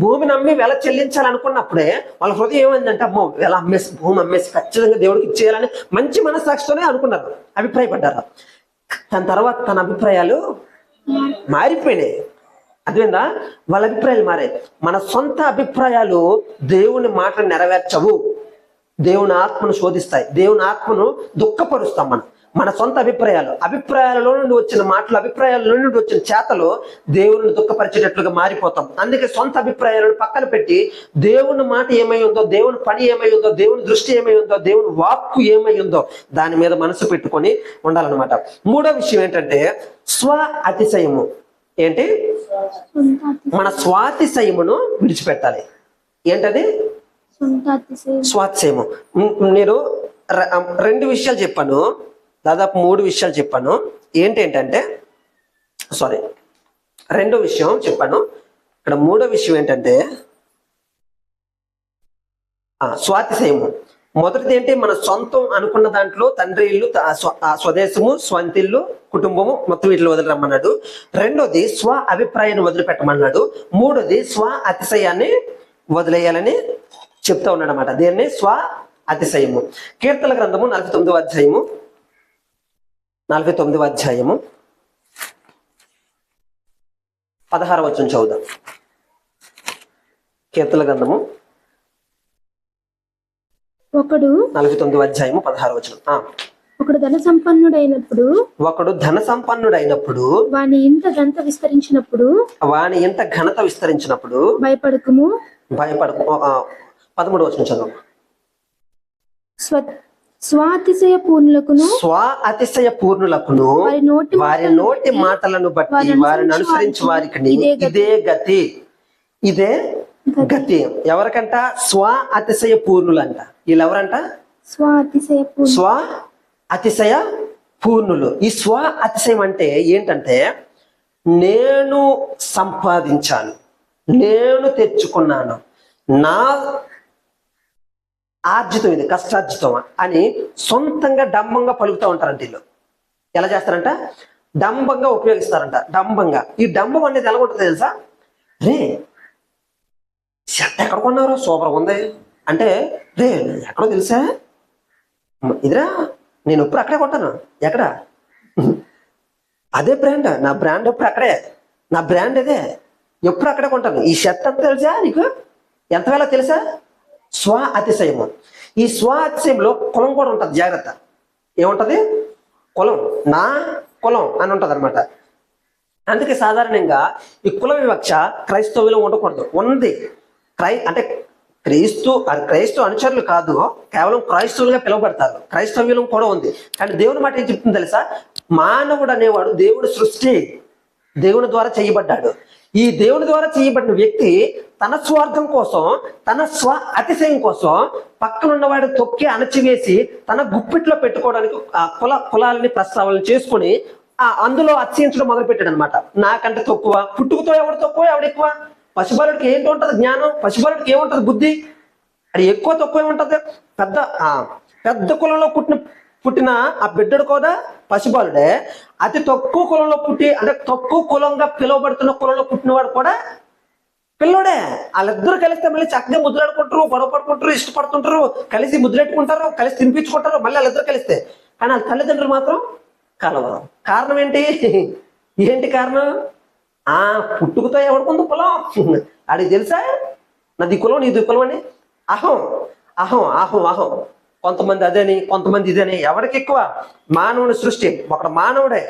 Speaker 1: భూమిని అమ్మి వెల చెల్లించాలనుకున్నప్పుడే వాళ్ళ హృదయం ఏమైందంటే, అమ్మో వెల అమ్మేసి భూమి అమ్మేసి ఖచ్చితంగా దేవుడికి ఇచ్చేయాలని మంచి మనస్సాక్షితోనే అనుకున్నారు, అభిప్రాయపడ్డారు. దాని తర్వాత తన అభిప్రాయాలు మారిపోయినాయి. అర్థమైందా? వాళ్ళ అభిప్రాయాలు మారాయి. మన సొంత అభిప్రాయాలు దేవుని మాటలు నెరవేర్చవు, దేవుని ఆత్మను శోధిస్తాయి, దేవుని ఆత్మను దుఃఖపరుస్తాం. మన సొంత అభిప్రాయాలలో నుండి వచ్చిన మాటలు, అభిప్రాయాల నుండి వచ్చిన చేతలు దేవుని దుఃఖపరిచేటట్లుగా మారిపోతాం. అందుకే సొంత అభిప్రాయాలను పక్కన పెట్టి దేవుని మాట ఏమై ఉందో, దేవుని పని ఏమై ఉందో, దేవుని దృష్టి ఏమై ఉందో, దేవుని వాక్కు ఏమై ఉందో దాని మీద మనసు పెట్టుకొని ఉండాలన్నమాట. మూడో విషయం ఏంటంటే స్వ అతిశయము. ఏంటి? మన స్వాతిశయమును విడిచిపెట్టాలి. ఏంటది? స్వాతిశయము. నేను 2 విషయాలు చెప్పాను, దాదాపు 3 విషయాలు చెప్పాను. ఏంటంటే రెండో విషయం చెప్పాను. ఇక్కడ మూడో విషయం ఏంటంటే స్వాతిశయము. మొదటిది ఏంటి? మన సొంతం అనుకున్న దాంట్లో తండ్రి ఇల్లు, స్వదేశము, స్వంతిల్లు, కుటుంబము మొత్తం వీటిని వదిలిరమ్మన్నాడు. రెండోది స్వ అభిప్రాయాన్ని వదిలిపెట్టమన్నాడు. మూడోది స్వ అతిశయాన్ని వదిలేయాలని చెప్తా ఉన్నాడు అనమాట. దీన్ని స్వ అతిశయము. కీర్తన గ్రంథము 49వ అధ్యాయము 16వ వచనం చదువుదాం. కీర్తన గ్రంథము 49వ అధ్యాయము 16వ వచనం.
Speaker 2: ఒకడు ధన సంపన్నుడైనప్పుడు వాని ఇంత ఘనత విస్తరించినప్పుడు భయపడకుము
Speaker 1: 13వ వచనం చదువు.
Speaker 2: స్వాతిశయ పూర్ణులకును
Speaker 1: వారి నోటి మాటలను బట్టి వారిని అనుసరించి వారికి ఇదే గతి. ఇదే గతి ఎవరికంట? స్వ అతిశయ పూర్ణులంట. వీళ్ళెవరంట? స్వ అతిశయ పూర్ణులు. ఈ స్వ అతిశయం అంటే ఏంటంటే, నేను సంపాదించాను, నేను తెచ్చుకున్నాను, నా ఆర్జితం ఇది, కష్టార్జితం అని సొంతంగా డంబంగా పలుకుతూ ఉంటారంట. వీళ్ళు ఎలా చేస్తారంట? డంబంగా ఉపయోగిస్తారంట. డంబంగా. ఈ డంబం అనేది ఎలా ఉంటుంది తెలుసా? రే షర్ట్ ఎక్కడ కొన్నారు, సూపర్ ఉంది అంటే, రే ఎక్కడో తెలుసా, ఇదిరా నేను ఎప్పుడు అక్కడే కొంటాను. ఎక్కడ? అదే బ్రాండ్, నా బ్రాండ్ ఎప్పుడు అక్కడే, నా బ్రాండ్ అదే, ఎప్పుడు అక్కడే కొంటాను. ఈ షర్ట్ అంతా తెలుసా నీకు, ఎంత వేళ తెలుసా? స్వ అతిశయము. ఈ స్వ అతిశయంలో కులం కూడా ఉంటుంది. జాగ్రత్త. ఏముంటది? కులం, నా కులం అని ఉంటది అనమాట. అందుకే సాధారణంగా ఈ కుల వివక్ష క్రైస్తవులు ఉండకూడదు. ఉంది అంటే క్రైస్తవ అనుచరులు కాదు, కేవలం క్రైస్తవులుగా పిలువబడతారు. క్రైస్తవ్యం కూడా ఉంది. కానీ దేవుని మాట ఏం చెప్తుంది తెలుసా? మానవుడు అనేవాడు దేవుడి సృష్టి, దేవుని ద్వారా చేయబడ్డాడు. ఈ దేవుని ద్వారా చేయబడిన వ్యక్తి తన స్వార్థం కోసం, తన స్వ అతిశయం కోసం పక్కనున్నవాడిని తొక్కి అణచివేసి తన గుప్పిట్లో పెట్టుకోవడానికి ఆ కులాలని ప్రస్తావనలు చేసుకుని అందులో అతిశయించడం మొదలు పెట్టాడు అనమాట. నాకంటే తక్కువ, పుట్టుకతో ఎవడు తక్కువ ఎవడు ఎక్కువ? పశుబాలుడికి ఏంటి ఉంటుంది జ్ఞానం, పశుబాలుడికి ఏముంటుంది బుద్ధి, అది ఎక్కువ తక్కువ ఏముంటుంది? పెద్ద కులంలో పుట్టిన ఆ బిడ్డడు కూడా పశుబాలుడే. అతి తక్కువ కులంలో పుట్టి, అంటే తక్కువ కులంగా పిలువబడుతున్న కులంలో పుట్టినవాడు కూడా పిల్లోడే. వాళ్ళిద్దరు కలిస్తే మళ్ళీ చక్కగా ముద్దులాడుకుంటారు, గొడవ పడుకుంటారు, ఇష్టపడుతుంటారు, కలిసి ముద్దులెట్టుకుంటారు, కలిసి తినిపించుకుంటారు మళ్ళీ వాళ్ళిద్దరు కలిస్తే. కానీ వాళ్ళ తల్లిదండ్రులు మాత్రం కలవరు. కారణం ఏంటి కారణం? పుట్టుకతో ఎవడుకుంది కులం, అడిగి తెలుసా నాది కులం నీది కులం అని. అహం అహం అహం అహం. కొంతమంది అదని, కొంతమంది ఇదని. ఎవరికి ఎక్కువ? మానవుని సృష్టి ఒకడు మానవుడే.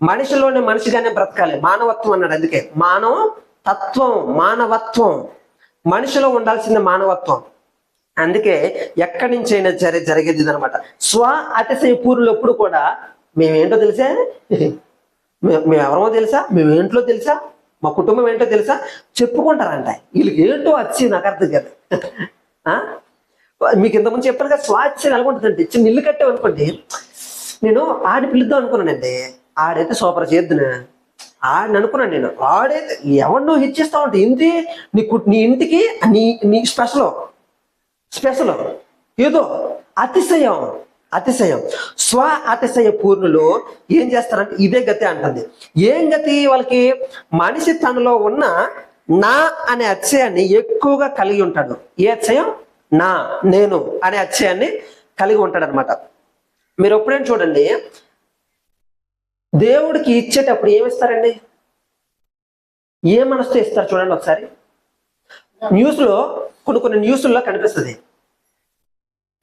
Speaker 1: మనిషిలోనే మనిషిగానే బ్రతకాలి. మానవత్వం అన్నాడు. అందుకే మానవ తత్వం, మానవత్వం, మనిషిలో ఉండాల్సిన మానవత్వం. అందుకే ఎక్కడి నుంచైనా జరిగేది అనమాట. స్వ అతిశయ పూర్వులు ఎప్పుడు కూడా మేమేంటో తెలుసా, మేమెవరమో తెలుసా, మేమేంట్లో తెలుసా, మా కుటుంబం ఏంటో తెలుసా చెప్పుకుంటారంట. వీళ్ళకి ఏంటో వచ్చి నాకు అర్థం కాదు. మీకు ఇంతకుముందు చెప్పాను కదా, స్వాచ్ఛ ఎలాగుంటుందంటే, చిన్న ఇల్లు కట్టామనుకోండి, నేను ఆడి పిలుద్దాం అనుకున్నానండి. ఆడైతే సూపర్ చేద్దునా ఆడిని అనుకున్నాను నేను. ఆడైతే ఎవరినో హెచ్చిస్తా ఉంటా. ఏంటి నీ ఇంటికి నీ స్పెషల్ ఏదో అతిశయం. స్వ అతిశయ పూర్ణులు ఏం చేస్తారంటే ఇదే గతి అంటుంది. ఏం గతి వాళ్ళకి? మనిషి తనలో ఉన్న నా అనే అతిశయాన్ని ఎక్కువగా కలిగి ఉంటాడు. ఏ అతిశయం? నా, నేను అనే అతిశయాన్ని కలిగి ఉంటాడు అనమాట. మీరు ఎప్పుడైనా చూడండి, దేవుడికి ఇచ్చేటప్పుడు ఏమిస్తారండి? ఏ మనసుతో ఇస్తారు చూడండి ఒకసారి. న్యూస్లో కొన్ని న్యూస్ల్లో కనిపిస్తుంది.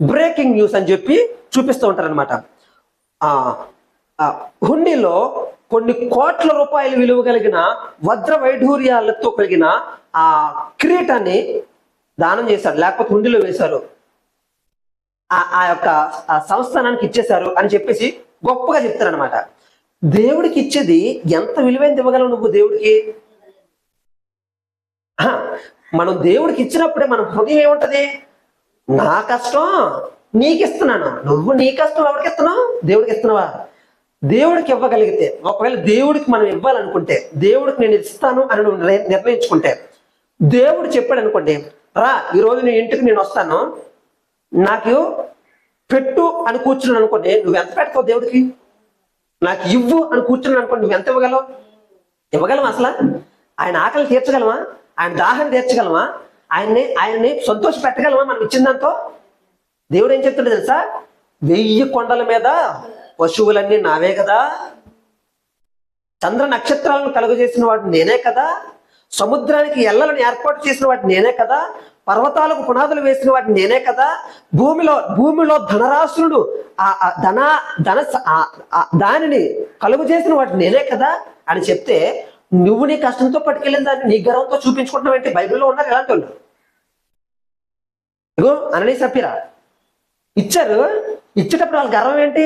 Speaker 1: బ్రేకింగ్ న్యూస్ అని చెప్పి చూపిస్తూ ఉంటారనమాట. హుండీలో కొన్ని కోట్ల రూపాయలు విలువ కలిగిన వజ్ర వైఢూర్యాలతో కలిగిన ఆ కిరీటాన్ని దానం చేశారు, లేకపోతే హుండీలో వేశారు, ఆ యొక్క సంస్థానానికి ఇచ్చేశారు అని చెప్పేసి గొప్పగా చెప్తారనమాట. దేవుడికి ఇచ్చేది ఎంత విలువైనది ఇవ్వగలవు నువ్వు దేవుడికి? మనం దేవుడికి ఇచ్చినప్పుడే మన హృదయం ఏముంటది? నా కష్టం నీకు ఇస్తున్నాను. నువ్వు నీ కష్టం ఎవరికి ఇస్తున్నావు? దేవుడికి ఇస్తున్నావా? దేవుడికి ఇవ్వగలిగితే, ఒకవేళ దేవుడికి మనం ఇవ్వాలనుకుంటే, దేవుడికి నేను ఇస్తాను అని నువ్వు నిర్ణయించుకుంటే, దేవుడు చెప్పాడు అనుకోండి, రా ఈరోజు నీ ఇంటికి నేను వస్తాను, నాకు పెట్టు అని కూర్చున్నాను అనుకోండి, నువ్వు ఎంత పెడతావు దేవుడికి? నాకు ఇవ్వు అని కూర్చున్నాను అనుకోండి, నువ్వు ఎంత ఇవ్వగలవా? అసలు ఆయన ఆకలి తీర్చగలమా? ఆయన దాహం తీర్చగలమా? ఆయన్ని సంతోష పెట్టగలమా మనం ఇచ్చిన దాంతో? దేవుడు ఏం చెప్తుండే తెలుసా? 1000 కొండల మీద పశువులన్నీ నావే కదా, చంద్ర నక్షత్రాలను కలుగజేసిన వాడు నేనే కదా, సముద్రానికి ఎల్లలను ఏర్పాటు చేసిన వాడు నేనే కదా, పర్వతాలకు పునాదులు వేసిన వాటిని నేనే కదా, భూమిలో ధనరాశులను దానిని కలుగు చేసిన వాటిని నేనే కదా అని చెప్తే, నువ్వు నీ కష్టంతో పట్టుకెళ్ళిన దాన్ని నీ గర్వంతో చూపించుకుంటున్నావు ఏంటి? బైబిల్లో ఉన్నారు ఎలాంటి వాళ్ళు. ఇగో అననీ సఫీరా ఇచ్చారు, ఇచ్చేటప్పుడు వాళ్ళ గర్వం ఏంటి?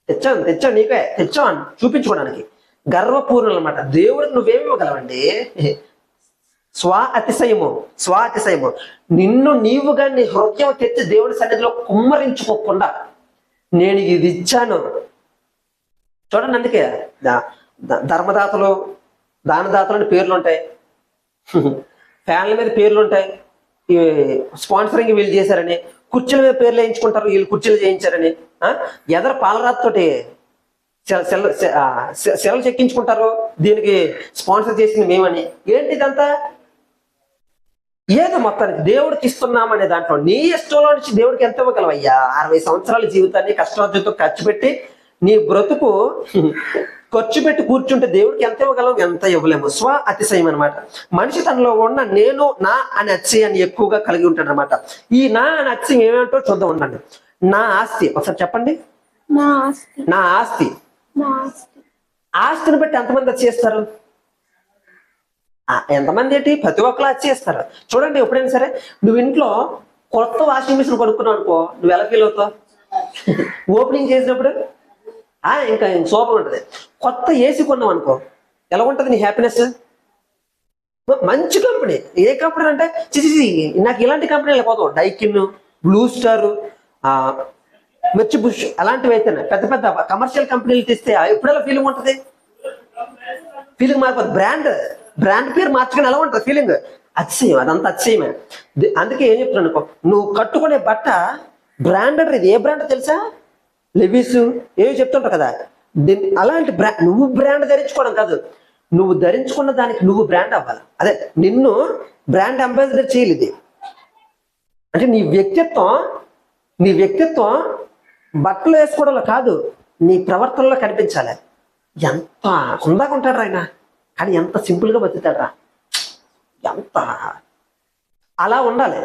Speaker 1: తెచ్చాను నీకే తెచ్చావు అని చూపించుకోవడానికి గర్వపూర్ణులు అనమాట. దేవుడికి నువ్వేమి ఇవ్వగలవండి? స్వ అతిశయము. నిన్ను నీవుగా నీ హృదయం తెచ్చి దేవుడి సన్నిధిలో కుమ్మరించుకోకుండా నేను ఇది ఇచ్చాను. చూడండి, అందుకే ధర్మదాతలు, దానదాతలు అని పేర్లు ఉంటాయి, ఫ్యాన్ల మీద పేర్లు ఉంటాయి, ఈ స్పాన్సరింగ్ వీళ్ళు చేశారని, కుర్చీల మీద పేర్లు వేయించుకుంటారు, వీళ్ళు కుర్చీలు చేయించారని, ఎదర పాలరాతతోటి సెలవులు చెక్కించుకుంటారు, దీనికి స్పాన్సర్ చేసింది మేమని. ఏంటి ఇదంతా? ఏదో మొత్తానికి దేవుడికి ఇస్తున్నామనే దాంట్లో నీ ఇష్టంలో నుంచి దేవుడికి ఎంత ఇవ్వగలవయ్యా? 60 సంవత్సరాల జీవితాన్ని కష్టార్జితంతో ఖర్చు పెట్టి నీ బ్రతుకు ఖర్చు పెట్టి కూర్చుంటే దేవుడికి ఎంత ఇవ్వగలం? ఎంత ఇవ్వలేము. స్వ అతిశయం అనమాట. మనిషి తనలో ఉన్న నేను, నా అనే అతిశయాన్ని ఎక్కువగా కలిగి ఉంటాడు అనమాట. ఈ నా అనే అతిశయం ఏమేంటో చూద్దాం ఉండండి. నా ఆస్తి, ఒకసారి చెప్పండి. నా ఆస్తి. ఆస్తిని బట్టి ఎంతమంది అతి చేస్తారు? ఎంతమంది ఏంటి? ప్రతి ఒక్కరు అతి చేస్తారు. చూడండి, ఎప్పుడైనా సరే నువ్వు ఇంట్లో కొత్త వాషింగ్ మిషన్ కొనుక్కున్నావు అనుకో, నువ్వు ఎలా ఫీల్ అవుతావు? ఓపెనింగ్ చేసినప్పుడు ఇంకా సూపర్ ఉంటుంది. కొత్త ఏసీ కొన్నావు అనుకో, ఎలా ఉంటుంది నీ హ్యాపీనెస్? మంచి కంపెనీ. ఏ కంపెనీ అంటే నాకు ఇలాంటి కంపెనీలు పోతావు. డైకిన్, బ్లూ స్టార్, మిర్చి బుష్ అలాంటివి అయితేనే. పెద్ద పెద్ద కమర్షియల్ కంపెనీలు తీస్తే ఎప్పుడెలా ఫీలింగ్ ఉంటుంది? ఫీలింగ్ మారిపోతుంది. బ్రాండ్ పేరు మార్చుకుని ఎలా ఉంటుంది ఫీలింగ్? అతిశయం. అదంతా అతిశయమే. అందుకే ఏం చెప్తున్నాను అనుకో, నువ్వు కట్టుకునే బట్ట బ్రాండెడ్. ఇది ఏ బ్రాండ్ తెలుసా? లెవిస్ ఏవి చెప్తుంటావు కదా. అలాంటి నువ్వు బ్రాండ్ ధరించుకోవడం కాదు, నువ్వు ధరించుకున్న దానికి నువ్వు బ్రాండ్ అవ్వాలి. అదే నిన్ను బ్రాండ్ అంబాసిడర్ చేయాలి. ఇది అంటే నీ వ్యక్తిత్వం బట్టలు వేసుకోవడంలో కాదు, నీ ప్రవర్తనలో కనిపించాలి. ఎంత హుందాగా ఉంటాడు ఆయన, కానీ ఎంత సింపుల్గా బతుకుతాడు. ఎంత అలా ఉండాలి.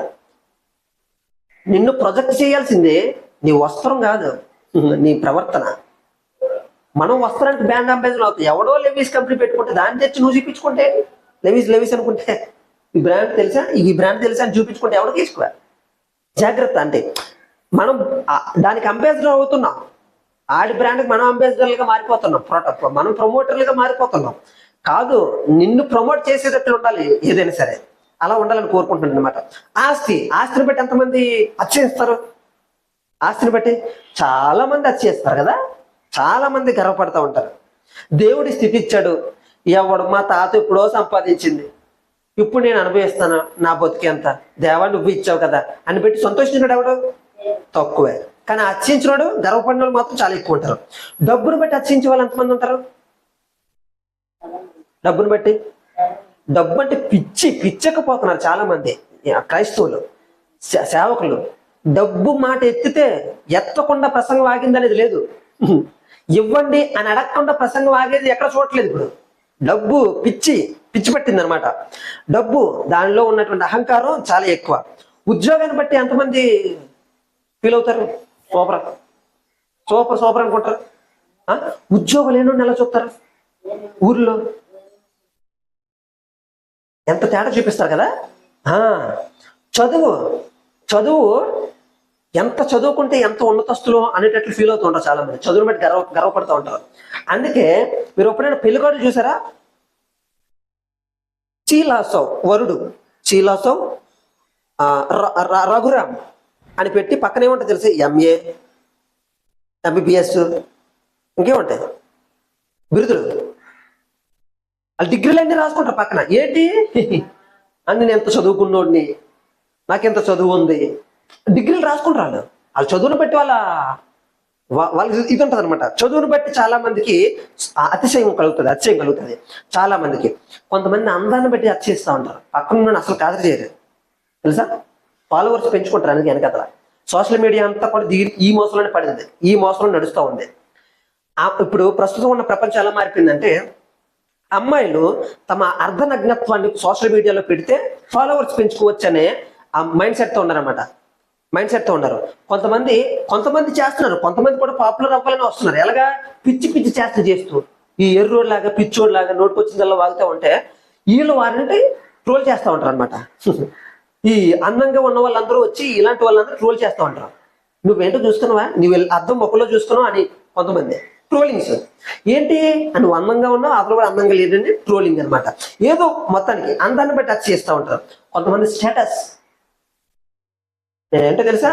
Speaker 1: నిన్ను ప్రొజెక్ట్ చేయాల్సిందే నీ వస్త్రం కాదు, నీ ప్రవర్తన. మనం వస్త్రానికి బ్రాండ్ అంబాసిడర్ అవుతాయి. ఎవడో లెవీస్ కంపెనీ పెట్టుకుంటే దాన్ని తెచ్చి నువ్వు చూపించుకుంటే, లెవీస్ అనుకుంటే ఈ బ్రాండ్ తెలుసా, ఈ బ్రాండ్ తెలుసా అని చూపించుకుంటే ఎవరికి ఎక్కువ జాగ్రత్త. అంటే మనం దానికి అంబాసిడర్ అవుతున్నాం, ఆడి బ్రాండ్కి మనం అంబాసిడర్లుగా మారిపోతున్నాం, మనం ప్రమోటర్లుగా మారిపోతున్నాం. కాదు, నిన్ను ప్రమోట్ చేసేటట్లు ఉండాలి ఏదైనా సరే. అలా ఉండాలని కోరుకుంటున్నాను అనమాట. ఆస్తిని బట్టి ఎంతమంది అతిశయిస్తారు? ఆస్తిని బట్టి చాలా మంది అతిశయిస్తారు కదా. చాలా మంది గర్వపడతా ఉంటారు. దేవుడి స్థితి ఇచ్చాడు, ఎవడు మా తాత ఎప్పుడో సంపాదించింది, ఇప్పుడు నేను అనుభవిస్తాను, నా బతికి ఎంత, దేవా నువ్వు ఇచ్చావు కదా అని పెట్టి సంతోషించినాడు ఎవడు? తక్కువే. కానీ అతిశయించినాడు, గర్వపడిన వాళ్ళు మాత్రం చాలా ఎక్కువ ఉంటారు. డబ్బును బట్టి అతిశయించే వాళ్ళు ఎంతమంది ఉంటారు? డబ్బును బట్టి, డబ్బు అంటే పిచ్చకపోతున్నారు చాలా మంది క్రైస్తవులు, సేవకులు. డబ్బు మాట ఎత్తకుండా ప్రసంగం ఆగిందనేది లేదు. ఇవ్వండి అని అడగకుండా ప్రసంగం ఆగేది ఎక్కడ చూడట్లేదు. ఇప్పుడు డబ్బు పిచ్చి పట్టింది అనమాట. డబ్బు దానిలో ఉన్నటువంటి అహంకారం చాలా ఎక్కువ. ఉద్యోగాన్ని బట్టి ఎంతమంది ఫీల్ అవుతారు? సూపర్ అనుకుంటారు. ఉద్యోగం లేని ఎలా చూస్తారు? ఊర్లో ఎంత తేడా చూపిస్తారు కదా. చదువు ఎంత చదువుకుంటే ఎంత ఉన్నతస్తులు అనేటట్లు ఫీల్ అవుతూ ఉంటారు చాలా మంది. చదువుని బట్టి గర్వపడుతూ ఉంటారు. అందుకే మీరు ఎప్పుడైనా పెళ్లికార్డు చూసారా? వరుడు చీలాసవ్ రఘురామ్ అని పెట్టి పక్కన ఏముంటుంది తెలిసి? MA, MBBS ఇంకేముంటాయి బిరుదులు. వాళ్ళు డిగ్రీలు అన్నీ రాసుకుంటారు పక్కన. ఏంటి అని నేను ఎంత చదువుకున్నోడిని, నాకెంత చదువు ఉంది, డిగ్రీలు రాసుకుంటారు. వాళ్ళు చదువును బట్టి వాళ్ళకి ఇది ఉంటుంది అనమాట. చదువును బట్టి చాలా మందికి అతిశయం కలుగుతుంది. చాలా మందికి. కొంతమంది అందాన్ని బట్టి అతిశయిస్తూ ఉంటారు. పక్కన అసలు కాదు చేయరు తెలుసా. ఫాలోవర్స్ పెంచుకుంటారు. అందుకే వెనకతల సోషల్ మీడియా అంతా కూడా ఈ మోసంలోనే పడింది, ఈ మోసంలో నడుస్తూ ఉంది. ఇప్పుడు ప్రస్తుతం ఉన్న ప్రపంచం ఎలా మారిపోయిందంటే, అమ్మాయిలు తమ అర్ధనగ్నత్వాన్ని సోషల్ మీడియాలో పెడితే ఫాలోవర్స్ పెంచుకోవచ్చు అనే ఆ మైండ్ సెట్ తో ఉన్నారన్నమాట. మైండ్ సెట్ తో ఉన్నారు. కొంతమంది చేస్తున్నారు, కొంతమంది కూడా పాపులర్ అవ్వాలని వస్తున్నారు. ఎలాగా? పిచ్చి పిచ్చి చేష్టలు చేస్తూ, ఈ ఎర్రోడ్ లాగా పిచ్చోడ్ లాగా నోటుకొచ్చిందల్లా వాగుతూ ఉంటే వీళ్ళు వారిని ట్రోల్ చేస్తూ ఉంటారు అనమాట. ఈ అందంగా ఉన్న వాళ్ళందరూ వచ్చి ఇలాంటి వాళ్ళందరూ ట్రోల్ చేస్తూ ఉంటారు. నువ్వేంటో చూస్తున్నావా, నువ్వు అద్దం మొక్కలో చూస్తున్నావు అని కొంతమంది ట్రోలింగ్స్. ఏంటి నువ్వు అందంగా ఉన్నావు, అతను కూడా అందంగా లేదని ట్రోలింగ్ అనమాట. ఏదో మొత్తానికి అందాన్ని బట్టి టచ్ చేస్తూ ఉంటారు. కొంతమంది స్టేటస్, నేనేంటో తెలుసా,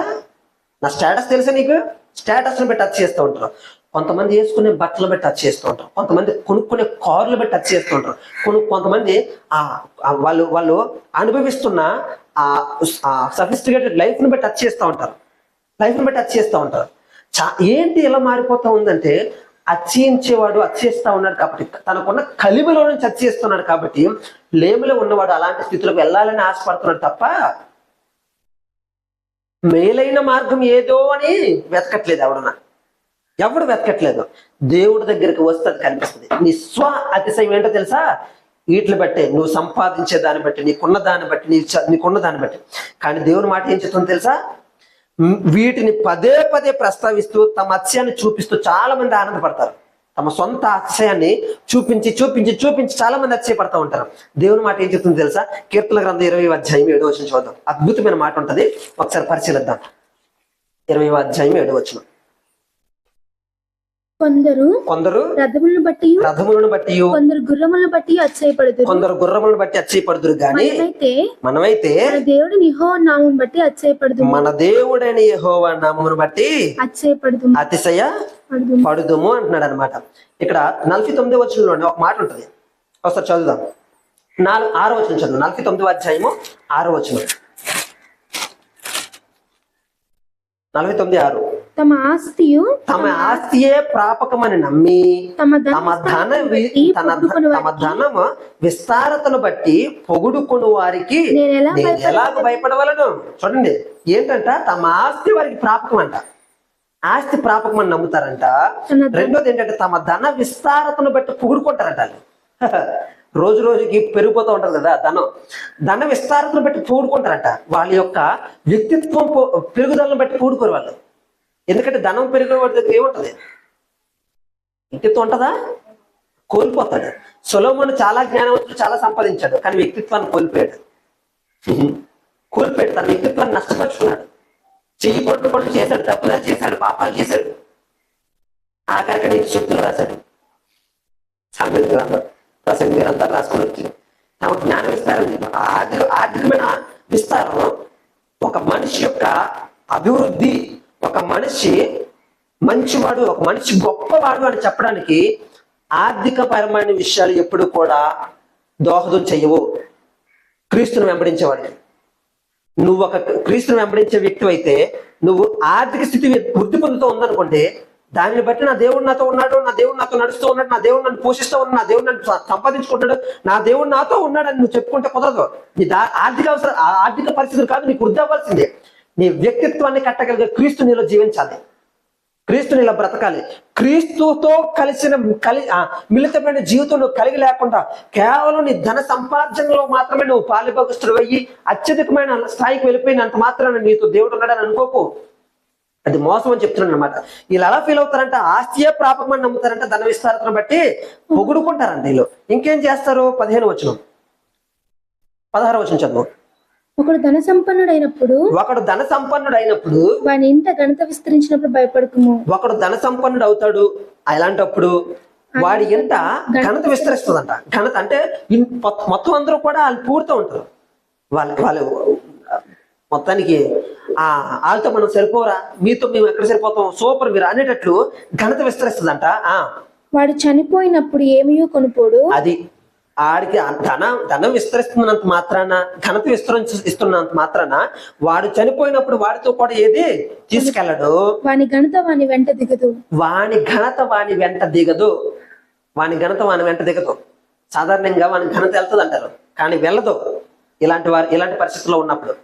Speaker 1: నా స్టేటస్ తెలుసా నీకు, స్టేటస్ని బట్టి టచ్ చేస్తూ ఉంటారు. కొంతమంది వేసుకునే బట్టలు బట్టి టచ్ చేస్తూ ఉంటారు. కొంతమంది కొనుక్కునే కార్లు బట్టి టచ్ చేస్తూ ఉంటారు. కొంతమంది వాళ్ళు అనుభవిస్తున్న సఫిస్టికేటెడ్ లైఫ్ని బట్టి టచ్ చేస్తూ ఉంటారు. ఏంటి ఇలా మారిపోతా ఉందంటే, అచ్చయించేవాడు అచ్చేస్తా ఉన్నాడు కాబట్టి, తనకున్న కలిమిలో నుంచి అచ్చేస్తున్నాడు కాబట్టి లేమిలో ఉన్నవాడు అలాంటి స్థితిలోకి వెళ్ళాలని ఆశపడుతున్నాడు తప్ప మేలైన మార్గం ఏదో అని వెతకట్లేదు. ఎవడు వెతకట్లేదు. దేవుడి దగ్గరికి వస్తే అది కనిపిస్తుంది. నీ స్వ అతిశయం ఏంటో తెలుసా? వీటిని బట్టే, నువ్వు సంపాదించే దాన్ని బట్టి, నీకున్న దాన్ని బట్టి, నీకున్న దాన్ని బట్టి. కానీ దేవుని మాట ఏం చెప్తుందో తెలుసా? వీటిని పదే పదే ప్రస్తావిస్తూ తమ అతిశయాన్ని చూపిస్తూ చాలా మంది ఆనందపడతారు. తమ సొంత అతిశయాన్ని చూపించి చాలా మంది అతిశయపడతా ఉంటారు. దేవుని మాట ఏం చెప్తుందో తెలుసా? కీర్తన గ్రంథం 20వ అధ్యాయం 7వ వచనం చూద్దాం. అద్భుతమైన మాట ఉంటది, ఒకసారి పరిశీలిద్దాం. 20వ అధ్యాయం 7వ వచనం. కొందరు రథములను బట్టి కొందరు గుర్రములను బట్టి అతిశయపడుదురు గాని మనమైతే మన దేవుడైన యెహోవా నామమును బట్టి అతిశయపడుదుము అంటున్నాడు అనమాట. ఇక్కడ 49వ వచనంలో ఒక మాట ఉంటది, ఒకసారి చదువుదాం. 6వ వచనం చదువు. 49వ అధ్యాయము 6వ వచనం. 49:6. తమ ఆస్తియే ప్రాపకమని నమ్మి తమ ధనము విస్తారతను బట్టి పొగుడుకుని వారికి ఎలాగ భయపడవలను. చూడండి, ఏంటంట, తమ ఆస్తి వారికి ప్రాపకం అంట. ఆస్తి ప్రాపకం అని నమ్ముతారంట. రెండోది ఏంటంటే, తమ ధన విస్తారతను బట్టి పొగుడుకుంటారంట. రోజు రోజుకి పెరిగిపోతూ ఉంటారు కదా ధన విస్తారతను బట్టి పొగుడుకుంటారంట. వాళ్ళ యొక్క వ్యక్తిత్వం పెరుగుదలను బట్టి పొగుడుకోరు వాళ్ళు. ఎందుకంటే ధనం పెరిగిన వాడి దగ్గర ఏముంటది? వ్యక్తిత్వం ఉంటుందా? కోల్పోతాడు. సొలొమోను చాలా జ్ఞానవంతుడు, చాలా సంపాదించాడు, కానీ వ్యక్తిత్వాన్ని కోల్పోయాడు. తన వ్యక్తిత్వాన్ని నష్టపరుచుకున్నాడు. చెయ్యి పట్టు చేశాడు, తప్పులు చేశాడు, పాపాలు చేశాడు. ఆఖరికి నీకు సూక్తులు రాశాడు, సామెతల గ్రంథం, ప్రసంగి గ్రంథాలు రాసుకొని వచ్చి తమ జ్ఞాన విస్తారం, ఆర్థికమైన విస్తారం, ఒక మనిషి యొక్క అభివృద్ధి, ఒక మనిషి మంచివాడు, ఒక మనిషి గొప్పవాడు అని చెప్పడానికి ఆర్థికపరమైన విషయాలు ఎప్పుడు కూడా దోహదం చెయ్యవు క్రీస్తుని వెంబడించేవాడిని. నువ్వు ఒక క్రీస్తుని వెంబడించే వ్యక్తి అయితే, నువ్వు ఆర్థిక స్థితి వృద్ధి పొందుతూ ఉందనుకుంటే, దాన్ని బట్టి నా దేవుడు నాతో ఉన్నాడు, నా దేవుడు నాతో నడుస్తూ ఉన్నాడు, నా దేవుడు నన్ను పోషిస్తూ ఉన్నాడు, నా దేవుడు నన్ను సంపాదించుకుంటాడు, నా దేవుడు నాతో ఉన్నాడని నువ్వు చెప్పుకుంటే కుదరదు. నీ ఆర్థిక పరిస్థితులు కాదు నీకు వృద్ధి అవ్వాల్సిందే. నీ వ్యక్తిత్వాన్ని కట్టగలిగే క్రీస్తు నీలో జీవించాలి, క్రీస్తు నీలో బ్రతకాలి. క్రీస్తుతో మిళితమైన జీవితం నువ్వు కలిగి లేకుండా కేవలం నీ ధన సంపార్జనలో మాత్రమే నువ్వు పాలిభాగస్తుడు అయ్యి అత్యధికమైన స్థాయికి వెళ్ళిపోయినంత మాత్రాన నీతో దేవుడు ఉన్నాడని అనుకోకు. అది మోసం అని చెప్తున్నాడు అనమాట. వీళ్ళు ఎలా ఫీల్ అవుతారంట? ఆస్తియే ప్రాపకమని నమ్ముతారంట, ధన విస్తారతను బట్టి పొగుడుకుంటారంట వీళ్ళు. ఇంకేం చేస్తారు? 15వ వచనం, 16వ వచనం చదువు.
Speaker 2: ఒకడు ధన సంపన్నుడైనప్పుడు వాని ఇంట ఘనత విస్తరించినప్పుడు భయపడకుము. ఒకడు
Speaker 1: ధన సంపన్నుడు అవుతాడు, అలాంటప్పుడు వాడి ఇంట ఘనత విస్తరిస్తుందంట. ఘనత అంటే మొత్తం అందరూ కూడా వాళ్ళు పూడుతూ ఉంటారు. వాళ్ళు మొత్తానికి వాళ్ళతో మనం సరిపోరా, మీతో మేము ఎక్కడ సరిపోతాం, సూపర్ మీరు అనేటట్లు ఘనత విస్తరిస్తుందంట.
Speaker 2: వాడు చనిపోయినప్పుడు ఏమయో కొనుపోడు.
Speaker 1: అది ఆడికి ధనం విస్తరిస్తున్నంత మాత్రాన, ఘనత ఇస్తున్నంత మాత్రాన వాడు చనిపోయినప్పుడు వాడితో కూడా ఏది తీసుకెళ్ళడు.
Speaker 2: వాని ఘనత వాని వెంట దిగదు.
Speaker 1: సాధారణంగా వాని ఘనత వెళ్తుంది అంటారు, కానీ వెళ్ళదు ఇలాంటి పరిస్థితుల్లో ఉన్నప్పుడు.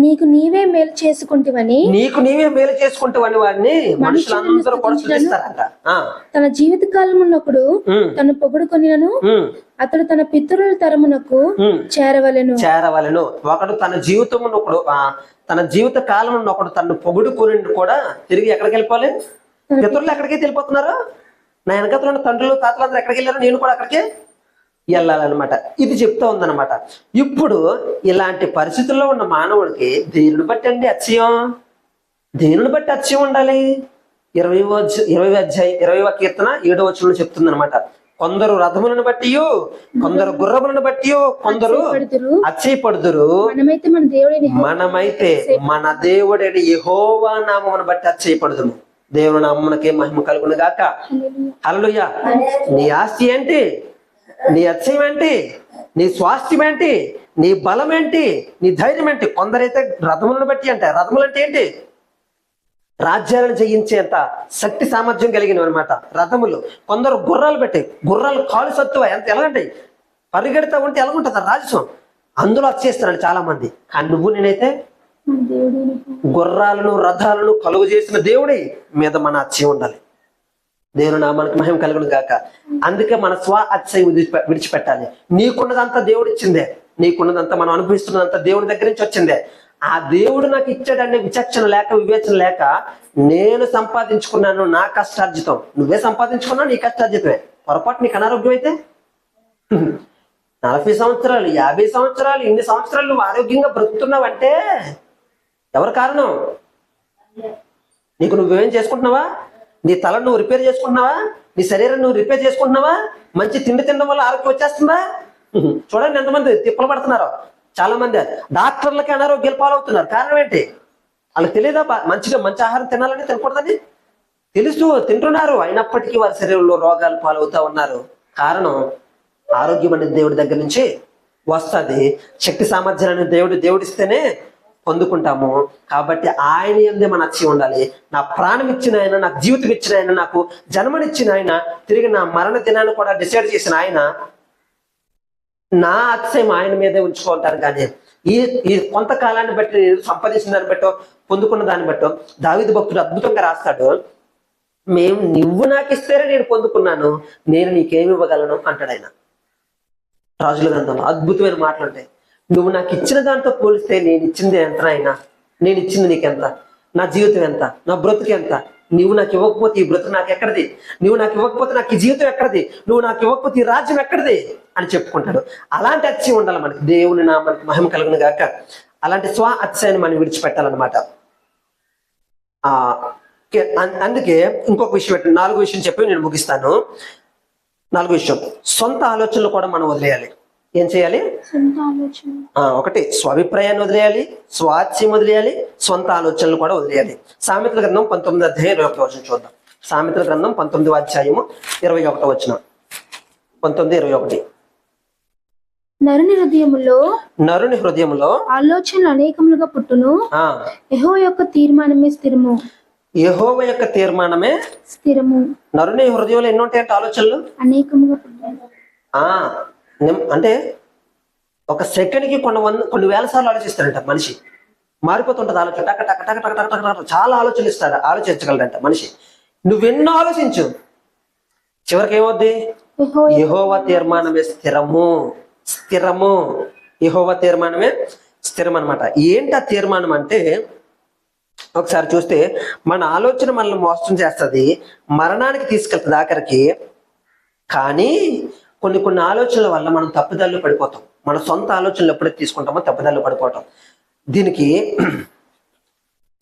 Speaker 2: నీకు నీవే మేలు చేసుకుంటువని
Speaker 1: నీకు నీవే మేలు చేసుకుంటావని వాడిని మనుషులందరూ కూడా స్తుతిస్తారంట.
Speaker 2: తన జీవిత కాలమునొకడు తను పొగుడుకొనినను అతడు తన పితరుల తరమునకు చేరవలెను. ఒకడు తన జీవితమునొకడు తన జీవిత కాలం ఒకడు తను పొగుడుకొని కూడా తిరిగి ఎక్కడికి వెళ్ళిపోవాలి? పితరులు ఎక్కడికి వెళ్ళిపోతున్నారు? నా వెనకతలు ఉన్న తండ్రులు తాతలు అందరూ ఎక్కడికి వెళ్ళారు, నేను కూడా అక్కడికే వెళ్ళాలన్నమాట. ఇది చెప్తా ఉందన్నమాట. ఇప్పుడు ఇలాంటి పరిస్థితుల్లో ఉన్న మానవుడికి దేనిని బట్టి అండి అత్యయం? దేనిని బట్టి అత్యయం ఉండాలి? 20వ కీర్తన 7వ వచనంలో చెప్తుంది అనమాట. కొందరు రథములను బట్టి, కొందరు గుర్రములను బట్టి, కొందరు అచ్చయపడుదురు. మనమైతే మన దేవుడైన యెహోవా నామమును బట్టి అచ్చయపడుదుము. దేవుని నామమునకే మహిమ కలుగును గాక. హల్లెలూయా. నీ ఆస్తి ఏంటి? నీ అత్యయం ఏంటి? నీ స్వాస్థ్యం ఏంటి? నీ బలం ఏంటి? నీ ధైర్యం ఏంటి? కొందరైతే రథములను బట్టి అంటే, రథములు అంటే ఏంటి? రాజ్యాలను జయించేంత శక్తి సామర్థ్యం కలిగినవి అనమాట రథములు. కొందరు గుర్రాలు పెట్టి, గుర్రాలు కాలు సత్తువ ఎంత ఎలాగంటాయి, పరిగెడతా ఉంటే ఎలాగుంటుంది రాజస్వం, అందులో వచ్చేస్తున్నాడు చాలా మంది. కానీ నువ్వు నేనైతే గుర్రాలను రథాలను కలుగు చేసిన దేవుడి మీద మన అత్యయం ఉండాలి. దేవుని నామానికి మహిమ కలుగును గాక. అందుకే మన స్వ అత్యయం విడిచిపెట్టాలి. నీకున్నదంతా దేవుడు ఇచ్చిందే, నీకున్నదంతా మనం అనుభవిస్తున్నదంతా దేవుడి దగ్గర నుంచి వచ్చిందే. ఆ దేవుడు నాకు ఇచ్చాడనే విచక్షణ లేక, వివేచన లేక నేను సంపాదించుకున్నాను నా కష్టార్జితం. నువ్వే సంపాదించుకున్నావు, నీ కష్టార్జితమే. పొరపాటు నీకు అనారోగ్యం అయితే 40 సంవత్సరాలు 50 సంవత్సరాలు ఇన్ని సంవత్సరాలు నువ్వు ఆరోగ్యంగా బ్రతుకుతున్నావంటే ఎవరు కారణం? నీకు నువ్వేం చేసుకుంటున్నావా? నీ తల నువ్వు రిపేర్ చేసుకుంటున్నావా? నీ శరీరం నువ్వు రిపేర్ చేసుకుంటున్నావా? మంచి తిండి తినడం వల్ల ఆరోగ్యం వచ్చేస్తుందా? చూడండి ఎంతమంది తిప్పలు పడుతున్నారు. చాలా మంది డాక్టర్లకి అనారోగ్యాలు పాలవుతున్నారు. కారణం ఏంటి? వాళ్ళకి తెలియదా మంచిగా మంచి ఆహారం తినాలని, తినకూడదని తెలుసు, తింటున్నారు. అయినప్పటికీ వారి శరీరంలో రోగాలు పాలవుతా ఉన్నారు. కారణం ఆరోగ్యం అనేది దేవుడి దగ్గర నుంచి వస్తుంది. శక్తి సామర్థ్యాలను దేవుడిస్తేనే పొందుకుంటాము. కాబట్టి ఆయన యందే మన అత్యయం ఉండాలి. నా ప్రాణం ఇచ్చిన ఆయన, నాకు జీవితం ఇచ్చిన ఆయన, నాకు జన్మనిచ్చిన ఆయన, తిరిగి నా మరణ దినాన్ని కూడా డిసైడ్ చేసిన ఆయన, నా అత్యయం ఆయన మీదే ఉంచుకుంటాను. కానీ ఈ కొంతకాలాన్ని బట్టి సంపాదించిన దాన్ని బట్టో, పొందుకున్న దాన్ని బట్టో దావీదు భక్తుడు అద్భుతంగా రాస్తాడు. నువ్వు నాకు ఇస్తేనే నేను పొందుకున్నాను, నేను నీకేమి ఇవ్వగలను అంటాడు ఆయన. రాజుల గ్రంథంలో అద్భుతమైన మాటలు ఉంటాయి. నువ్వు నాకు ఇచ్చిన దాంతో పోలిస్తే నేను ఇచ్చింది ఎంత అయినా, నేను ఇచ్చింది నీకెంత, నా జీవితం ఎంత, నా బ్రతుకు ఎంత, నువ్వు నాకు ఇవ్వకపోతే ఈ బ్రతుకు నాకు ఎక్కడిది, నువ్వు నాకు ఇవ్వకపోతే నాకు ఈ జీవితం ఎక్కడిది, నువ్వు నాకు ఇవ్వకపోతే ఈ రాజ్యం ఎక్కడిది అని చెప్పుకుంటాడు. అలాంటి అత్యయం ఉండాలి మనకి. దేవుని నామానికి మహిమ కలుగును గాక. అలాంటి స్వ అత్యాన్ని మనం విడిచిపెట్టాలన్నమాట. అందుకే ఇంకొక విషయం, 4వ విషయం చెప్పి నేను ముగిస్తాను. 4వ విషయం, సొంత ఆలోచనలు కూడా మనం వదిలేయాలి. ఏం చేయాలి? ఒకటి స్వాభిప్రాయాన్ని వదిలేయాలి, స్వాచ్యం వదిలేయాలి, సొంత ఆలోచనలు కూడా వదిలేయాలి. సామెతల గ్రంథం 19వ అధ్యాయం 21వ వచనం చూద్దాం. సామెతల గ్రంథం 19వ అధ్యాయము 21వ వచనం. 19:21. నరుని హృదయములో ఆలోచనలు అనేకములుగా పుట్టును, యెహోవా యొక్క తీర్మానమే స్థిరము.
Speaker 1: యెహోవా యొక్క తీర్మానమే
Speaker 2: స్థిరము.
Speaker 1: నరుని హృదయంలో ఎన్ని ఉంటాయంటే ఆలోచనలు?
Speaker 2: అనేకముగా పుట్టును.
Speaker 1: అంటే ఒక సెకండ్కి కొన్ని వేల సార్లు ఆలోచిస్తాడంట మనిషి. మారిపోతుంటది ఆలోచన. టక టక టక టక టక టక చాలా ఆలోచించగలడంట మనిషి. నువ్వెన్నో ఆలోచించు, చివరికి ఏమవుద్ది? యెహోవా తీర్మానమే స్థిరము. యెహోవా తీర్మానమే స్థిరం అనమాట. ఏంటి ఆ తీర్మానం అంటే, ఒకసారి చూస్తే మన ఆలోచన మనల్ని మోసం చేస్తుంది, మరణానికి తీసుకెళ్తుంది ఆఖరికి. కానీ కొన్ని ఆలోచనల వల్ల మనం తప్పుదారిలో పడిపోతాం. మన సొంత ఆలోచనలు ఎప్పుడైతే తీసుకుంటామో తప్పుదారిలో పడిపోవటం. దీనికి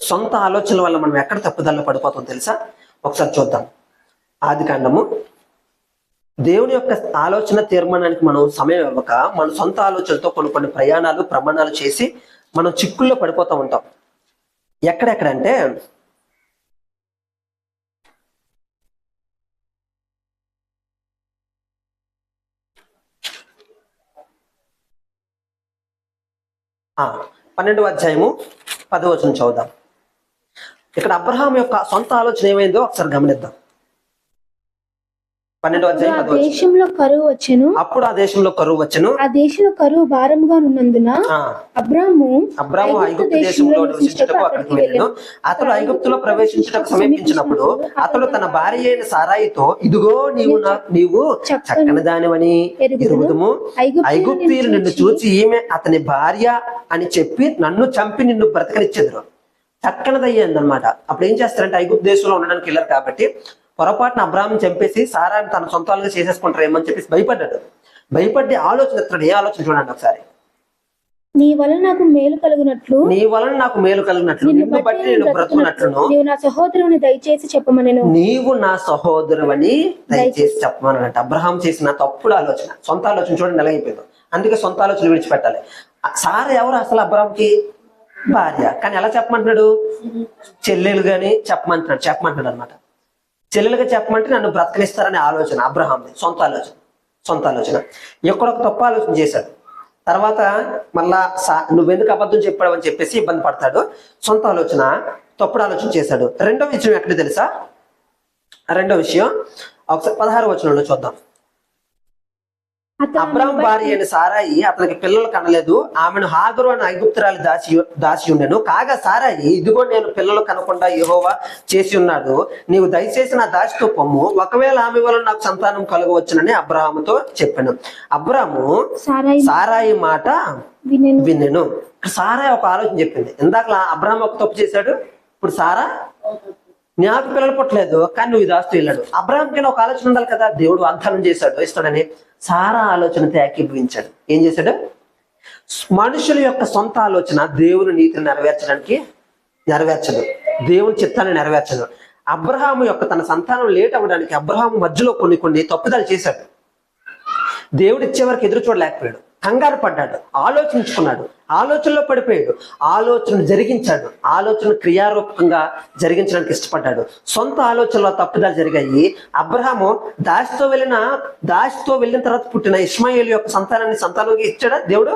Speaker 1: సొంత ఆలోచనల వల్ల మనం ఎక్కడ తప్పుదారిలో పడిపోతాం తెలుసా? ఒకసారి చూద్దాం. ఆదికాండము. దేవుని యొక్క ఆలోచన తీర్మానానికి మనం సమయం ఇవ్వక మన సొంత ఆలోచనలతో కొన్ని ప్రమాణాలు చేసి మనం చిక్కుల్లో పడిపోతూ ఉంటాం. ఎక్కడెక్కడంటే ఆ 12వ అధ్యాయము 10వ వచనం చదువుదాం. ఇక్కడ అబ్రహాం యొక్క సొంత ఆలోచన ఏమైందో ఒకసారి గమనిద్దాం. 12వ అధ్యాయం
Speaker 2: ఆ
Speaker 1: 10వ వచనం.
Speaker 2: దేశంలో కరువు వచ్చెను.
Speaker 1: అప్పుడు ఆ దేశంలో కరువు వచ్చెను.
Speaker 2: ఆ దేశంలో కరువు భారముగా ఉన్నందున అబ్రాము
Speaker 1: ఐగుప్తు దేశంలో నివసించుటకు అక్కడికి వెళ్ళెను. అతడు ఐగుప్తులో ప్రవేశించుటకు సమీపించినప్పుడు అతడు తన భార్య అయిన సారాయితో, ఇదిగో నీవు చక్కని దానివని ఎరుగుదుము. ఐగుప్తీయులు నిన్ను చూచి ఈమె అతని భార్య అని చెప్పి నన్ను చంపి నిన్ను బ్రతకనిచ్చెదరు. చక్కనదయ్యిందనమాట. అప్పుడు ఏం చేస్తారంటే, ఐగుప్తు దేశంలో ఉండడానికి వెళ్ళారు కాబట్టి పొరపాటున అబ్రాహాం చంపేసి సారాన్ని తన సొంతాలుగా చేసేసుకుంటారు ఏమని చెప్పేసి భయపడ్డాడు. భయపడి ఆలోచన ఎత్తాడు. ఏ ఆలోచన చూడండి ఒకసారి.
Speaker 2: నీ వలన నాకు మేలు కలుగునట్లు,
Speaker 1: నిన్ను బట్టి నేను బ్రతుకున్నట్లును,
Speaker 2: నీవు నా సహోదరుని దయచేసి చెప్పమనెను.
Speaker 1: నీవు నా సహోదరువని దయచేసి చెప్పమన్నట్టు అబ్రహాం చేసిన తప్పుడు ఆలోచన, సొంత ఆలోచన చూడండి ఎలా అయిపోయిందో. అందుకే సొంత ఆలోచన విడిచిపెట్టాలి. సారా ఎవరు అసలు అబ్రహాంకి? భార్య. కానీ ఎలా చెప్పమంటున్నాడు? చెల్లెలు గాని చెప్పమంటున్నాడు అనమాట. చెల్లెలుగా చెప్పమంటే నన్ను బ్రతకనిస్తారనే ఆలోచన అబ్రహాంది. సొంత ఆలోచన. ఎక్కడొక తప్పు ఆలోచన చేశాడు. తర్వాత మళ్ళా నువ్వెందుకు అబద్ధం చెప్పావు అని చెప్పేసి ఇబ్బంది పడతాడు. సొంత ఆలోచన, తప్పుడు ఆలోచన చేశాడు. రెండో విషయం ఎక్కడ తెలుసా? రెండో విషయం ఒకసారి 16వ వచనంలో చూద్దాం. అబ్రాహాం భార్య అయిన సారాయి అతనికి పిల్లలు కనలేదు. ఆమెను హాగరు అని ఐగుప్తురాలి దాసి ఉండెను. కాగా సారాయి, ఇదిగో నేను పిల్లలు కనకుండా యెహోవా చేసి ఉన్నాడు, నీవు దయచేసి నా దాసితో పొమ్ము, ఒకవేళ ఆమె వల్ల నాకు సంతానం కలగవచ్చునని అబ్రహాముతో చెప్పాను. అబ్రాహాము సారాయి మాట వినెను. సారాయి ఒక ఆలోచన చెప్పింది. ఇందాక అబ్రహాం ఒక తప్పు చేశాడు, ఇప్పుడు సారా నాకు పిల్లలు పుట్టలేదు కానీ నువ్వు దాస్తూ వెళ్ళాడు. అబ్రహాంకి ఒక ఆలోచన ఉండాలి కదా, దేవుడు వాగ్దానం చేశాడు ఇస్తాడని. సారా ఆలోచనతో ఏకీభవించాడు. ఏం చేశాడు? మనుషుల యొక్క సొంత ఆలోచన దేవుని నీతిని నెరవేర్చదు, దేవుని చిత్తాన్ని నెరవేర్చదు. అబ్రహాము యొక్క తన సంతానం లేట్ అవ్వడానికి అబ్రహాము మధ్యలో కొన్ని తప్పుదలు చేశాడు. దేవుడు ఇచ్చే వరకు ఎదురు చూడలేకపోయాడు, కంగారు పడ్డాడు, ఆలోచించుకున్నాడు, ఆలోచనలో పడిపోయాడు, ఆలోచన జరిగించాడు, ఆలోచన క్రియారూపకంగా జరిగించడానికి ఇష్టపడ్డాడు. సొంత ఆలోచనలో తప్పుదాలు జరిగాయి. అబ్రహాము దాసితో వెళ్ళిన తర్వాత పుట్టిన ఇష్మాయేలు యొక్క సంతానాన్ని ఇచ్చాడా దేవుడు?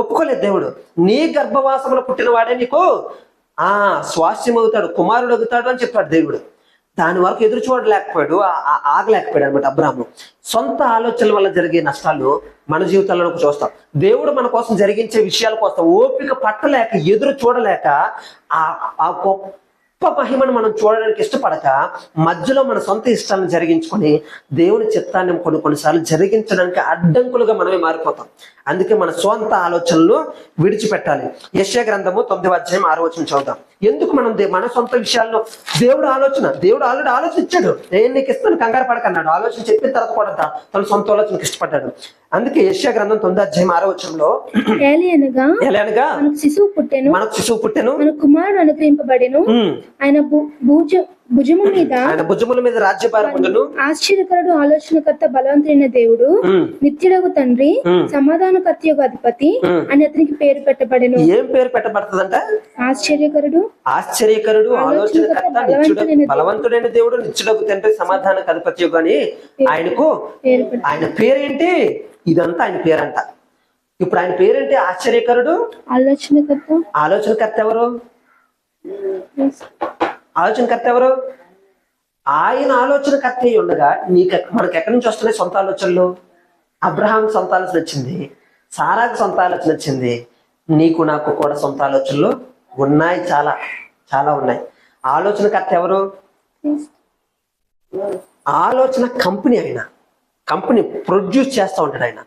Speaker 1: ఒప్పుకోలేదు. దేవుడు నీ గర్భవాసంలో పుట్టిన వాడే నీకు స్వాస్థ్యం అవుతాడు, కుమారుడు అవుతాడు అని చెప్పాడు దేవుడు. దాని వరకు ఎదురు చూడలేకపోయాడు, ఆగలేకపోయాడు అనమాట అబ్రహాము. సొంత ఆలోచనల వల్ల జరిగే నష్టాలు మన జీవితాల్లో చూస్తాం. దేవుడు మన కోసం జరిగించే విషయాల కోసం ఓపిక పట్టలేక, ఎదురు చూడలేక, ఆ గొప్ప మహిమను మనం చూడడానికి ఇష్టపడక మధ్యలో మన సొంత ఇష్టాలను జరిగించుకొని దేవుని చిత్తాన్ని కొన్నిసార్లు జరిగించడానికి అడ్డంకులుగా మనమే మారిపోతాం. అందుకే మన సొంత ఆలోచనలు విడిచిపెట్టాలి. యెషయా గ్రంథము 9వ అధ్యాయం 6వ వచనం చదువుతాం. ఎందుకు మనం మన సొంత విషయాల్లో దేవుడు ఆల్రెడీ ఆలోచన ఇచ్చాడు, నేను నీకు ఇస్తాను కంగారు పడకన్నాడు. ఆలోచన చెప్పిన తర్వాత కూడా తన సొంత ఆలోచనకి ఇష్టపడ్డాడు. అందుకే యెషయా గ్రంథం 9వ అధ్యాయం 6వ వచనంలో మనకు శిశువు పుట్టెను, మన కుమారుడు అనుగ్రహింపబడెను, ఆయన భుజముల మీద రాజ్యభారం పొందును. ఆశ్చర్యకరుడు, ఆలోచనకర్త, బలవంతుడైన దేవుడు, నిత్యుడగు తండ్రి, సమాధానకర్త యొక్క అధిపతి అని అతనికి పేరు పెట్టబడెను. ఏం పేరు పెట్టబడుతుందంట? ఆశ్చర్యకరుడు, ఆలోచనకర్త, బలవంతుడైన దేవుడు, నిత్యుడగు తండ్రి, సమాధానక అధిపతి అని ఆయన పేరేంటి? ఇదంతా ఆయన పేరంట. ఇప్పుడు ఆయన పేరేంటి? ఆశ్చర్యకరుడు, ఆలోచనకర్త ఎవరు? ఆలోచనకర్త ఎవరు? ఆయన ఆలోచనకర్త అయి ఉండగా మనకు ఎక్కడి నుంచి వస్తున్నాయి సొంత ఆలోచనలు? అబ్రహాం సొంత ఆలోచన వచ్చింది, సారాకు సొంత ఆలోచన వచ్చింది, నీకు నాకు కూడా సొంత ఆలోచనలు ఉన్నాయి, చాలా చాలా ఉన్నాయి. ఆలోచనకర్త ఎవరు? ఆలోచన కంపెనీ ప్రొడ్యూస్ చేస్తూ ఉంటాడు.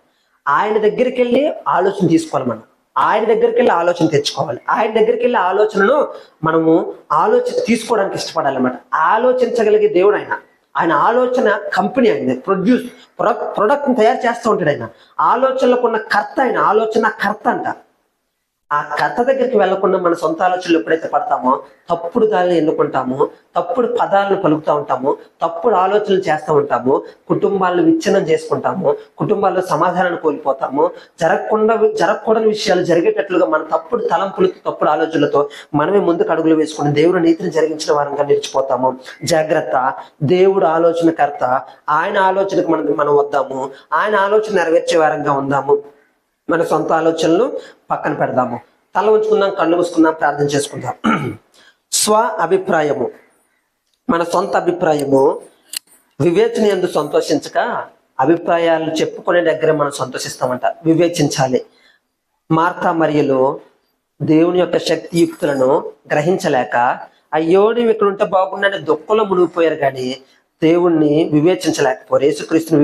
Speaker 1: ఆయన దగ్గరికి వెళ్ళి ఆలోచన తీసుకోవాలి, మనం ఆయన దగ్గరికి వెళ్ళి ఆలోచన తెచ్చుకోవాలి, ఆయన దగ్గరికి వెళ్ళి ఆలోచనను మనము తీసుకోవడానికి ఇష్టపడాలి అన్నమాట. ఆలోచించగలిగే దేవుడు ఆయన ఆలోచన కంపెనీ అయింది, ప్రొడక్ట్ని తయారు చేస్తూ ఉంటాడు. ఆయన ఆలోచనలకు ఉన్న కర్త, ఆలోచన కర్త అంట. ఆ కర్త దగ్గరికి వెళ్లకుండా మన సొంత ఆలోచనలు ఎప్పుడైతే పడతామో తప్పుడు దాన్ని ఎన్నుకుంటాము, తప్పుడు పదాలను పలుకుతూ ఉంటాము, తప్పుడు ఆలోచనలు చేస్తూ ఉంటాము, కుటుంబాలను విచ్ఛిన్నం చేసుకుంటాము, కుటుంబాల్లో సమాధానాన్ని కోల్పోతాము, జరగకూడని విషయాలు జరిగేటట్లుగా మన తప్పుడు తలంపులతో, తప్పుడు ఆలోచనలతో మనమే ముందుకు అడుగులు వేసుకుని దేవుడు నీతిని జరిగించిన వారంగా నిలిచిపోతాము. జాగ్రత్త, దేవుడు ఆలోచనకర్త, ఆయన ఆలోచనకు మనం వద్దాము, ఆయన ఆలోచన నెరవేర్చే వారంగా ఉందాము. మన సొంత ఆలోచనలు పక్కన పెడదాము. తల ఉంచుకుందాం, కళ్ళు మూసుకుందాం, ప్రార్థన చేసుకుందాం. స్వ అభిప్రాయము, మన సొంత అభిప్రాయము వివేచన యందు సంతోషించక అభిప్రాయాలు చెప్పుకునే దగ్గర మనం సంతోషిస్తామంట. వివేచించాలి. మార్తా మరియలు దేవుని యొక్క శక్తియుక్తులను గ్రహించలేక అయ్యో నువ్వు ఇక్కడ ఉంటే బాగుండని దుఃఖంలో మునిగిపోయారు, కానీ దేవుణ్ణి వివేచించలేకపోయారు. యేసుక్రీస్తుని